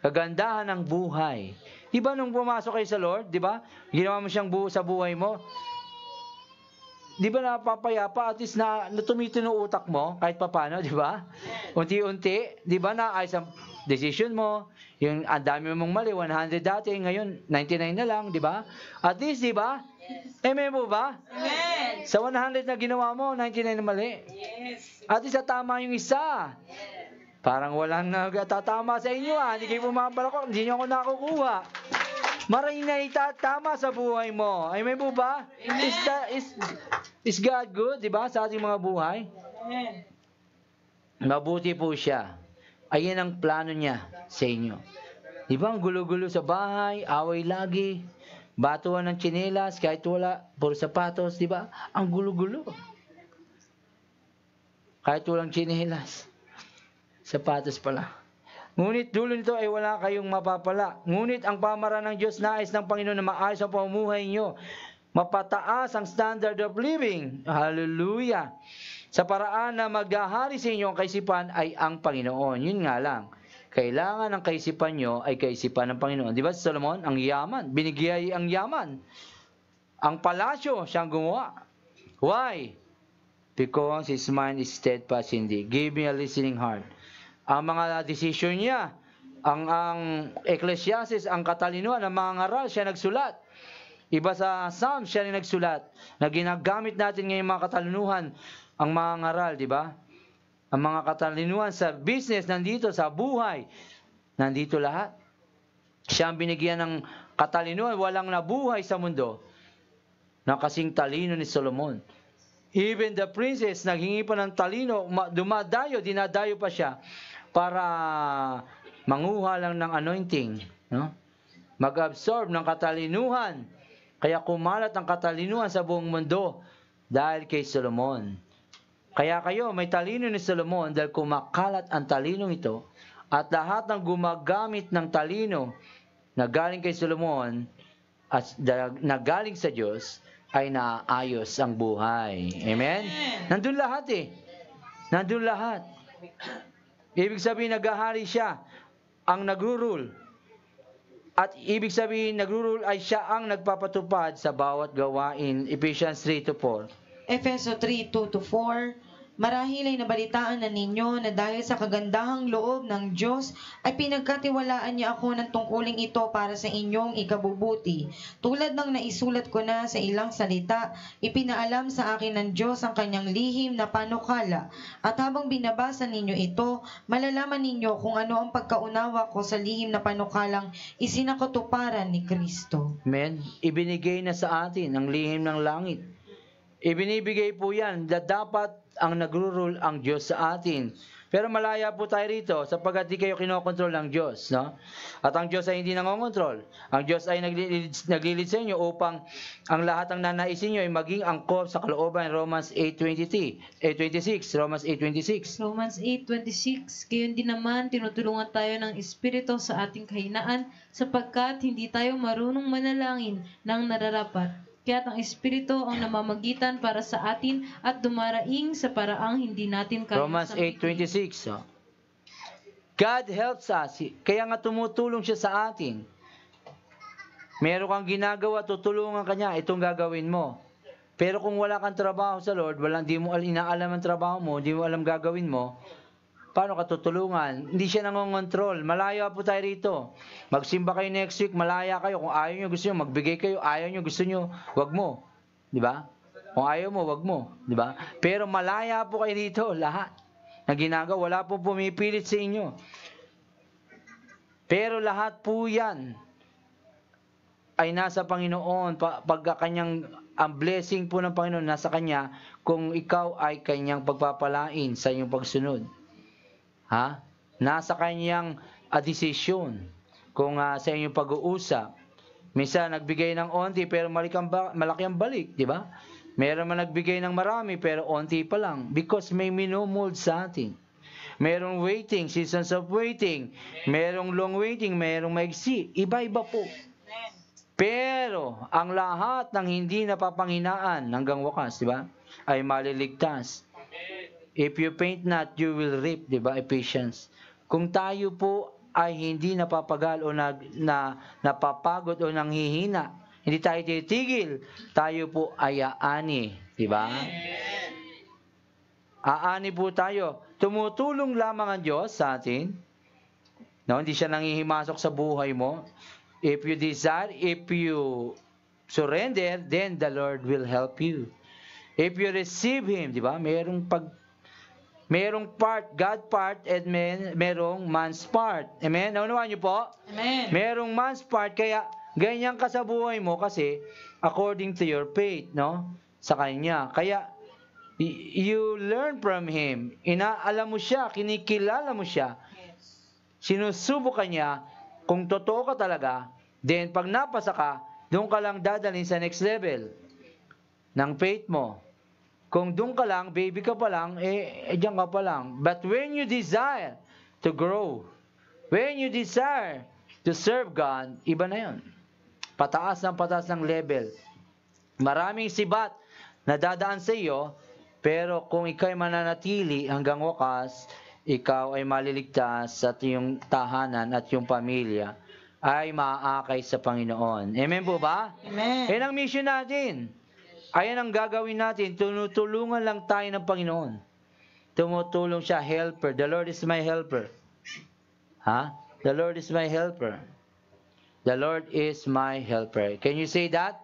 kagandahan ng buhay. Di ba nung pumasok kayo sa Lord, di ba? Ginawa mo siyang sa buhay mo. Di ba napapayapa, at least na tumitino utak mo, kahit papano, di ba? Unti-unti, di ba naayos ang decision mo, yung ang dami mong mali, 100 dati, ngayon 99 na lang, di ba? At least, di ba? Amen po ba? Amen. Sa 100 na ginawa mo, 99 na mali. Yes. At least tama yung isa. Parang walang nagtatama sa inyo, hindi kayo pumapala ko, hindi nyo ako nakukuha. Maraming na itatama sa buhay mo. Amen po ba? Amen. Is God good, di ba, sa ating mga buhay? Amen. Mabuti po siya. Ayan ang plano niya sa inyo. Di ba, ang gulo-gulo sa bahay, away lagi, batuan ng tsinelas, kahit wala, puro sapatos, di ba? Ang gulo-gulo. Kahit walang tsinelas. Sapatos pala. Ngunit dulo nito ay wala kayong mapapala. Ngunit ang pamaraan ng Diyos, nais ng Panginoon na maayos ang pamumuhay nyo. Mapataas ang standard of living. Hallelujah. Sa paraan na maghahari sa inyong kaisipan ay ang Panginoon. Yun nga lang. Kailangan ang kaisipan nyo ay kaisipan ng Panginoon. Di ba si Solomon? Ang yaman. Binigay ang yaman. Ang palasyo, siyang gumawa. Why? Because his mind is steadfast indeed. Give me a listening heart. Ang mga decision niya, ang Ecclesiastes, ang katalinuhan, ang mga ngaral, siya nagsulat. Iba sa Psalms, siya rin nagsulat. Na ginagamit natin ngayon mga katalinuhan, ang mga ngaral, di ba? Ang mga katalinuhan sa business, nandito, sa buhay, nandito lahat. Siya ang binigyan ng katalinuhan, walang nabuhay sa mundo na kasing talino ni Solomon. Even the princess, naghingi pa ng talino, dinadayo pa siya para manguha lang ng anointing, no? Mag-absorb ng katalinuhan. Kaya kumalat ang katalinuhan sa buong mundo dahil kay Solomon. Kaya kayo, may talino ni Solomon dahil kumakalat ang talinong ito, at lahat ng gumagamit ng talino na galing kay Solomon at na galing sa Diyos ay naayos ang buhay. Amen? Nandun lahat eh. Nandun lahat. Ibig sabihin, naghahari siya ang nag-rule. At ibig sabihin, nag-rule ay siya ang nagpapatupad sa bawat gawain. Ephesians 3-4. Efeso 3:2-4. Marahil ay nabalitaan na ninyo na dahil sa kagandahang loob ng Diyos ay pinagkatiwalaan niya ako ng tungkuling ito para sa inyong ikabubuti. Tulad ng naisulat ko na sa ilang salita, ipinaalam sa akin ng Diyos ang kanyang lihim na panukala. At habang binabasa ninyo ito, malalaman ninyo kung ano ang pagkaunawa ko sa lihim na panukalang isinakatuparan ni Kristo. Amen. Ibinigay na sa atin ang lihim ng langit. Ibinibigay po yan na dapat ang nagro-rule ang Diyos sa atin. Pero malaya po tayo rito sapagkat di kayo kinokontrol ng Diyos, no? At ang Diyos ay hindi nangongontrol. Ang Diyos ay naglilid sa inyo upang ang lahat ng nanaisin nyo ay maging angkop sa kalooban. Romans 8:26. Romans 8:26. Romans 8:26. Gayon din naman, tinutulungan tayo ng Espiritu sa ating kahinaan sapagkat hindi tayo marunong manalangin ng nararapat. Kaya't ang Espiritu ang namamagitan para sa atin at dumaraing sa paraang hindi natin kaya. Romans 8:26. God helps us. Kaya nga tumutulong siya sa atin. Meron kang ginagawa, tutulungan ka niya, itong gagawin mo. Pero kung wala kang trabaho sa Lord, di mo inaalam ang trabaho mo, di mo alam gagawin mo, paano ka tutulungan? Hindi siya nangongontrol. Malaya po tayo rito. Magsimba kayo next week, malaya kayo. Kung ayaw nyo, gusto nyo, magbigay kayo. Ayaw nyo, gusto nyo, wag mo. Di ba? Kung ayaw mo, wag mo. Di ba? Pero malaya po kayo rito, lahat. Na ginagawa, wala po pumipilit sa inyo. Pero lahat po yan ay nasa Panginoon. Ang blessing po ng Panginoon nasa Kanya kung ikaw ay Kanyang pagpapalain sa iyong pagsunod. Nasa kanyang desisyon kung sa inyong pag-uusap. Minsan nagbigay ng onti pero malaki ang balik, di ba? Meron man nagbigay ng marami pero onti pa lang because may minomold sa atin. Merong waiting, seasons of waiting. Merong long waiting, merong maigsi. Iba-iba po. Pero ang lahat ng hindi napapanghinaan hanggang wakas, di ba? Ay maliligtas. If you faint not, you will reap, di ba? Ephesians. Kung tayo po ay hindi napapagal o napapagod o nanghihina, hindi tayo titigil, tayo po ay aani, di ba? Aani po tayo. Tumutulong lamang ang Diyos sa atin. No, hindi siya nanghihimasok sa buhay mo. If you desire, if you surrender, then the Lord will help you. If you receive Him, di ba? Merong part, God part, at merong man's part. Amen? Naunawaan niyo po? Amen. Merong man's part, kaya ganyan ka sa buhay mo kasi according to your faith, no? Sa Kanya. Kaya, you learn from Him. Inaalam mo siya, kinikilala mo siya. Sinusubok ka niya, kung totoo ka talaga, then pag napasa ka, doon ka lang dadalhin sa next level ng faith mo. Kung doon ka lang, baby ka pa lang, diyan ka pa lang. But when you desire to grow, when you desire to serve God, iba na yun. Pataas ng level. Maraming sibat na dadaan sa iyo, pero kung ikaw ay mananatili hanggang wakas, ikaw ay maliligtas at yung tahanan at yung pamilya ay maaakay sa Panginoon. Amen po ba? Amen. Yan ang mission natin. Ayan ang gagawin natin. Tinutulungan lang tayo ng Panginoon. Tumutulong siya, helper. The Lord is my helper. The Lord is my helper. The Lord is my helper. Can you say that?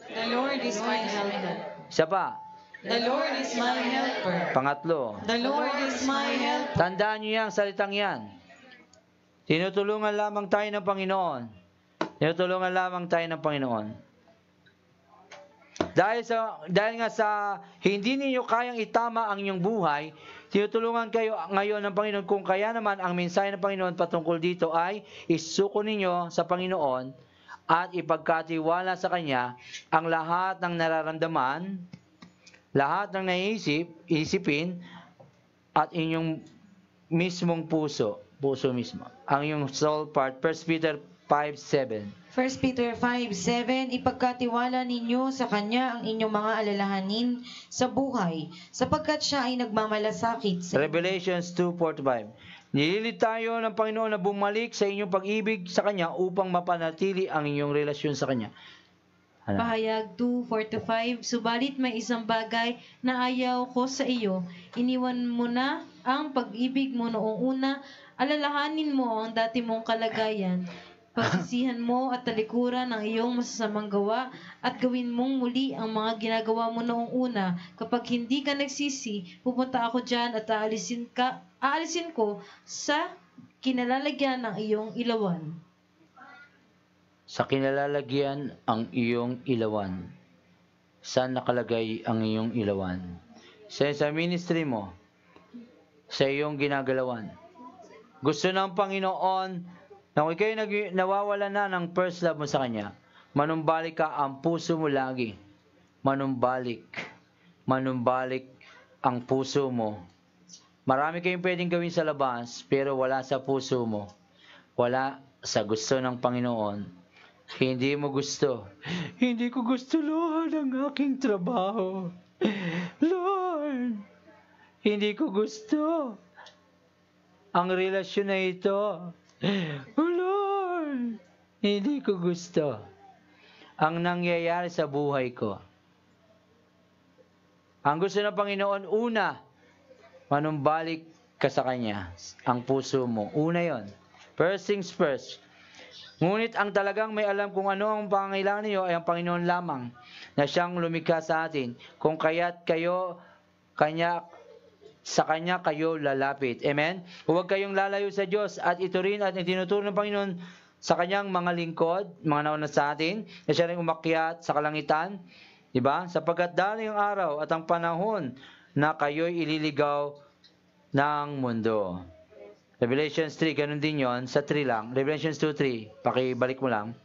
The Lord is my helper. Isa pa. The Lord is my helper. Pangatlo, The Lord is my helper. tandaan niyo yung salitang yan. Tinutulungan lamang tayo ng Panginoon. Tinutulungan lamang tayo ng Panginoon. Dahil nga sa hindi ninyo kayang itama ang inyong buhay, tinutulungan kayo ngayon ng Panginoon. Kung kaya naman ang mensahe ng Panginoon patungkol dito ay isuko ninyo sa Panginoon at ipagkatiwala sa Kanya ang lahat ng nararamdaman, lahat ng isipin, at inyong mismong puso mismo. Ang inyong soul part, 1 Peter 5:7. 1 Peter 5:7, ipagkatiwala ninyo sa Kanya ang inyong mga alalahanin sa buhay, sapagkat Siya ay nagmamalasakit sa Revelations 2:4-5. Nililit tayo ng Panginoon na bumalik sa inyong pag-ibig sa Kanya upang mapanatili ang inyong relasyon sa Kanya. Ano? Pahayag 2:4-5, subalit may isang bagay na ayaw ko sa iyo. Iniwan mo na ang pag-ibig mo noong una, alalahanin mo ang dati mong kalagayan. Pagsisihan mo at talikuran ang iyong masasamang gawa at gawin mong muli ang mga ginagawa mo noong una. Kapag hindi ka nagsisi, pupunta ako dyan at aalisin ko sa kinalalagyan ng iyong ilawan. Sa kinalalagyan ang iyong ilawan. Saan nakalagay ang iyong ilawan? Sa ministry mo, sa iyong ginagalawan. Gusto ng Panginoon na kung ikaw'y nawawala na ng first love mo sa Kanya, manumbalik ka ang puso mo lagi. Manumbalik ang puso mo. Marami kayong pwedeng gawin sa labas, pero wala sa puso mo. Wala sa gusto ng Panginoon. Hindi mo gusto. Hindi ko gusto, Lord, ang aking trabaho. Lord, hindi ko gusto ang relasyon na ito. Oh Lord, hindi ko gusto ang nangyayari sa buhay ko. Ang gusto ng Panginoon, una, manumbalik ka sa Kanya, ang puso mo. Una yon. First things first. Ngunit ang talagang may alam kung ano ang pangangailangan niyo ay ang Panginoon lamang, na Siyang lumikha sa atin. Kung kaya't kayo, sa Kanya kayo lalapit. Amen? Huwag kayong lalayo sa Diyos, at ito rin at itinuturo ng Panginoon sa Kanyang mga lingkod, mga nauna sa atin, na Siya rin umakyat sa kalangitan. Diba? Sapagkat darating ang araw at ang panahon na kayo'y ililigaw ng mundo. Revelations 3, ganun din yon, sa 3 lang. Revelations 2:3, pakibalik mo lang.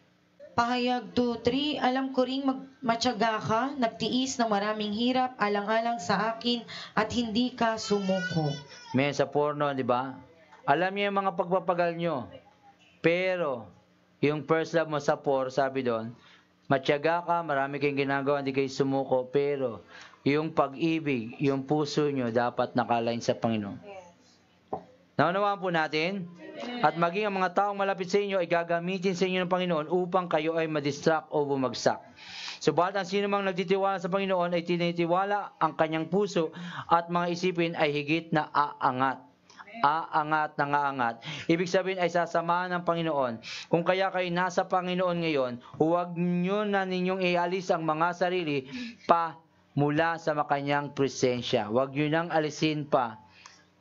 Pahayag 2:3, alam ko ring matyaga ka, nagtiis ng maraming hirap, alang-alang sa akin, at hindi ka sumuko. May sa porno, di ba? Alam niyo yung mga pagpapagal nyo. Pero, yung first love mo sa sabi doon, matyaga ka, marami kayong ginagawa, hindi kayo sumuko, pero yung pag-ibig, yung puso nyo, dapat nakalain sa Panginoon. Naunawaan po natin, at maging ang mga taong malapit sa inyo ay gagamitin sa inyo ng Panginoon upang kayo ay madistract o bumagsak. Subalit ang sino mang nagtitiwala sa Panginoon ay tinitiwala ang kanyang puso at mga isipin ay higit na aangat. Aangat. Ibig sabihin ay sasamahan ng Panginoon. Kung kaya kayo nasa Panginoon ngayon, huwag nyo na ninyong ialis ang mga sarili pa mula sa makanyang presensya. Huwag nyo nang alisin pa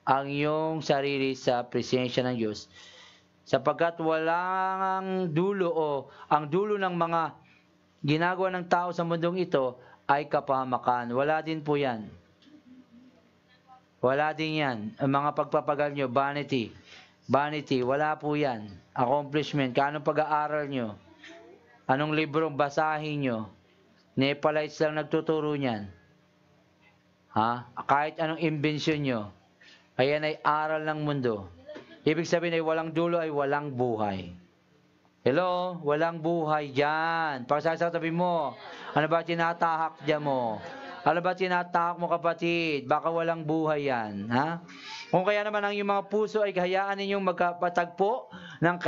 ang iyong sarili sa presensya ng Diyos. Sapagkat walang dulo o ang dulo ng mga ginagawa ng tao sa mundong ito ay kapahamakan. Wala din po yan. Wala din yan. Ang mga pagpapagal nyo, vanity. Vanity, wala po yan. Accomplishment, kanong pag-aaral nyo. Anong librong basahin nyo. Nepalites lang nagtuturo niyan. Kahit anong invention nyo. Ayan ay aral ng mundo. Ibig sabihin ay walang dulo ay walang buhay. Hello? Walang buhay dyan. Pagsasabi mo, ano ba tinatahak dyan mo? Ano ba tinatahak mo, kapatid? Baka walang buhay yan. Ha? Kung kaya naman ang iyong mga puso ay hayaan ninyong magkapatagpo ng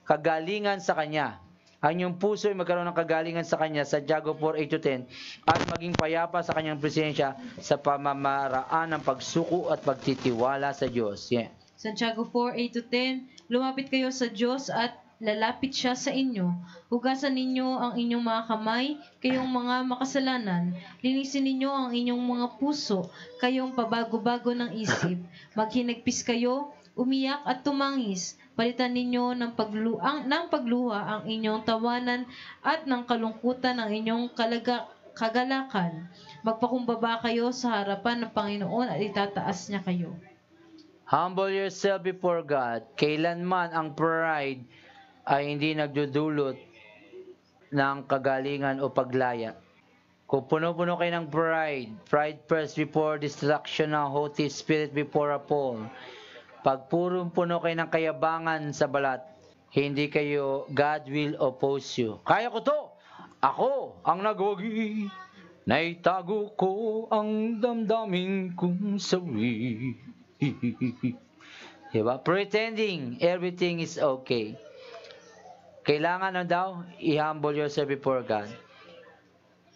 kagalingan sa Kanya. Ang iyong puso ay magkaroon ng kagalingan sa Kanya, sa Santiago 4:8-10, at maging payapa sa Kanyang presensya sa pamamaraan ng pagsuko at pagtitiwala sa Diyos. Yeah. Santiago 4:8-10, lumapit kayo sa Diyos at lalapit siya sa inyo. Hugasan ninyo ang inyong mga kamay, kayong mga makasalanan. Linisin ninyo ang inyong mga puso, kayong pabago-bago ng isip. Maghinagpis kayo, umiyak at tumangis. Palitan ninyo ng pagluha ang inyong tawanan at ng kalungkutan ang inyong kagalakan. Magpakumbaba kayo sa harapan ng Panginoon at itataas niya kayo. Humble yourself before God. Kailanman ang pride ay hindi nagdudulot ng kagalingan o paglaya. Kung puno-puno kayo ng pride first before destruction ng haughty spirit before a fall. Pag puno kayo ng kayabangan sa balat, hindi kayo, God will oppose you. Kaya ko to! Ako ang nagwagi, naitago ko ang damdamin kong sawi. Diba? Pretending everything is okay. Kailangan na daw, i-humble yourself before God.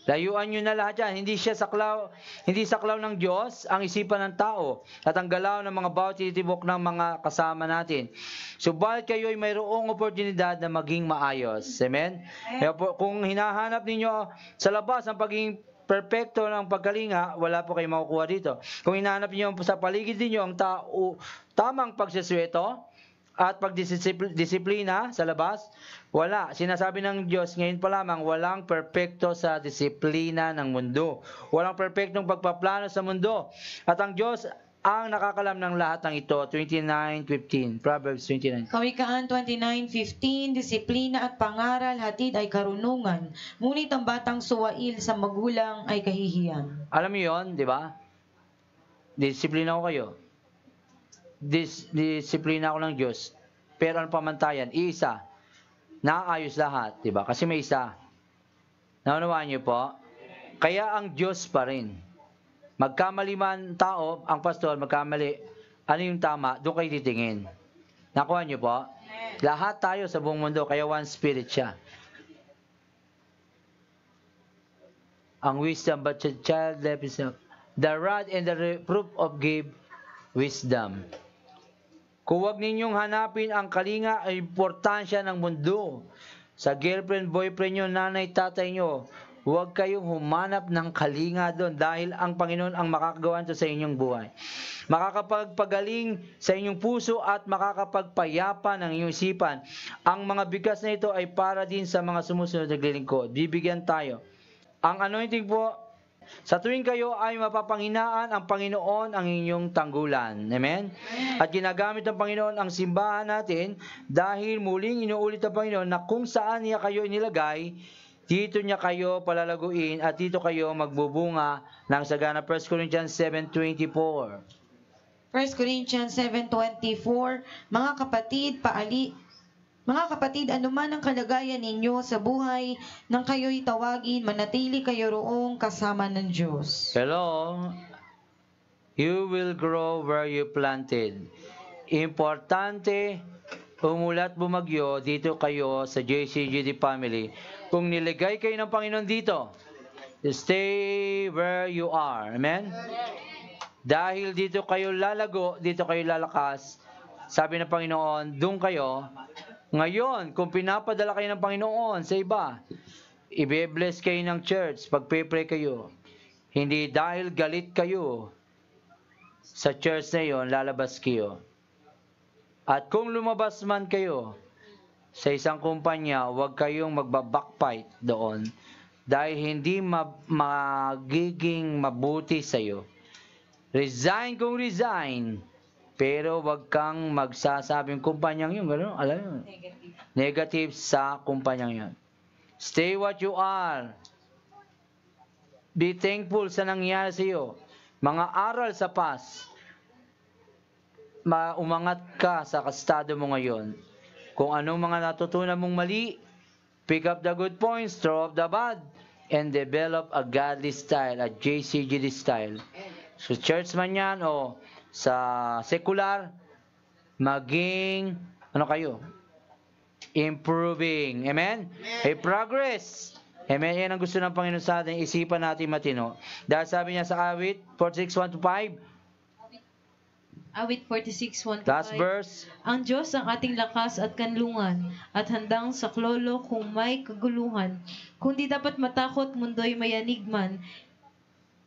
Layuan nyo na lahat yan. Hindi saklaw ng Diyos ang isipan ng tao at ang galaw ng mga bawat titibok ng mga kasama natin. Subalit kayo ay mayroong oportunidad na maging maayos. Amen? Kaya po, kung hinahanap ninyo sa labas ang pagiging perpekto ng pagkalinga, wala po kayong makukuha dito. Kung hinahanap niyo sa paligid niyo ang tamang pagsisweto at pagdisiplina sa labas, wala. Sinasabi ng Diyos ngayon pa lamang, walang perpekto sa disiplina ng mundo. Walang perpektong pagpaplano sa mundo. At ang Diyos ang nakakalam ng lahat ng ito. 29:15. Proverbs 29. Kawikaan 29:15, disiplina at pangaral hatid ay karunungan, ngunit ang batang suwail sa magulang ay kahihiyan. Alam mo yun, di ba? Disiplina ko kayo. Disiplina ako ng Diyos. Pero ang pamantayan, isa, naayos lahat, di ba? Kasi may isa. Naunawaan niyo po? Kaya ang Diyos pa rin. Magkamali man tao, ang pastor, magkamali, ano yung tama, doon kayo titingin. Nakuha niyo po? Lahat tayo sa buong mundo, kaya one spirit siya. Ang wisdom, but the child left himself. The rod and the reproof of give wisdom. Kung wag ninyong hanapin ang kalinga ay importansya ng mundo. Sa girlfriend, boyfriend nyo, nanay, tatay nyo, huwag kayong humanap ng kalinga doon dahil ang Panginoon ang makakagawa nito sa inyong buhay. Makakapagpagaling sa inyong puso at makakapagpayapa ng inyong isipan. Ang mga bigas na ito ay para din sa mga sumusunod na naglilingkod. Bibigyan tayo. Ang anointing po, sa tuwing kayo ay mapapanghinaan ang Panginoon ang inyong tanggulan. Amen? At ginagamit ng Panginoon ang simbahan natin dahil muling inuulit ng Panginoon na kung saan niya kayo inilagay, dito niya kayo palalaguin at dito kayo magbubunga ng sagana. 1 Corinthians 7:24. 1 Corinthians 7:24, Mga kapatid, anuman ang kalagayan ninyo sa buhay, nang kayo'y tawagin, manatili kayo roong kasama ng Diyos. Hello? You will grow where you planted. Importante, umulat bumagyo, dito kayo sa JCGD family. Kung niligay kayo ng Panginoon dito, stay where you are. Amen? Dahil dito kayo lalago, dito kayo lalakas, sabi ng Panginoon, doon kayo. Ngayon, kung pinapadala kayo ng Panginoon sa iba, i-bless kayo ng church, pag-pray kayo. Hindi dahil galit kayo sa church na yon, lalabas kayo. At kung lumabas man kayo sa isang kumpanya, huwag kayong magbabackfight doon dahil hindi magiging mabuti sa iyo. Resign kung resign, pero wag kang magsasabing kumpanyang yun, gano'n, alam mo? Negative sa kumpanyang yun. Stay what you are. Be thankful sa nangyari sa iyo. Mga aral sa past, umangat ka sa estado mo ngayon. Kung anong mga natutunan mong mali, pick up the good points, throw off the bad, and develop a godly style, a JCGD style. So church man yan o sa secular, maging, improving. Amen? May progress. Amen? Yan ang gusto ng Panginoon sa atin, isipan natin matino. Dahil sabi niya sa awit, 46:1-5, Awit 46:1-5. Last verse. Ang Diyos ang ating lakas at kanlungan, at handang saklolo kung may kaguluhan. Kung di dapat matakot, mundo'y mayanigman.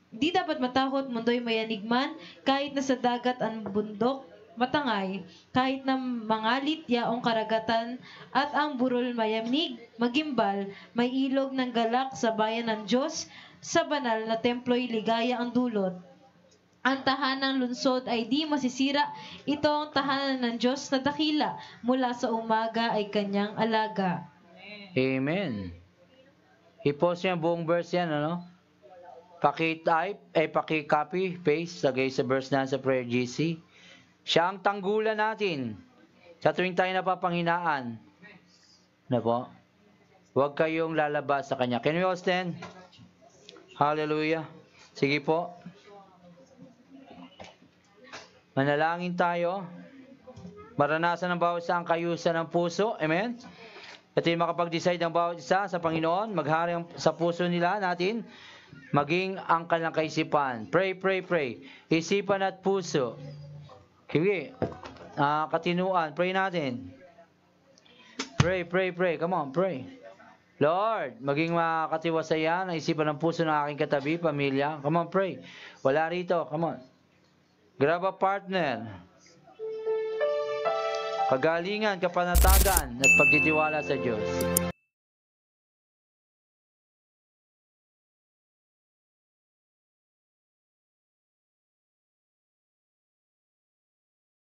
Di dapat matakot, mundo'y mayanigman, kahit na sa dagat ang bundok matangay, kahit na mangalit yaong karagatan, at ang burol mayanig, magimbal, may ilog ng galak sa bayan ng Diyos, sa banal na templo'y ligaya ang dulot. Ang tahanang lungsod ay di masisira. Ito ang tahanan ng Diyos na dakila. Mula sa umaga ay kanyang alaga. Amen. I-post niyo ang buong verse yan, ano? Paki-type, paki-copy, paste, lagay sa verse na sa prayer GC. Siya ang tanggulan natin sa tuwing tayo napapanghinaan. Na po? Huwag kayong lalabas sa Kanya. Can we all stand? Hallelujah. Sige po. Manalangin tayo. Maranasan ng bawat isa ang kayusan ng puso. Amen? Ito yung makapag-decide ng bawat isa sa Panginoon. Maghari sa puso nila natin. Maging ang kanilang kaisipan. Pray, pray, pray. Isipan at puso. Sige. Katinuan. Pray natin. Pray, pray, pray. Come on, pray. Lord, maging makatiwasayan ang isipan ng puso ng aking katabi, pamilya. Come on, pray. Wala rito. Come on. Grab a partner. Kagalingan, kapanatagan, at pagtitiwala sa Diyos.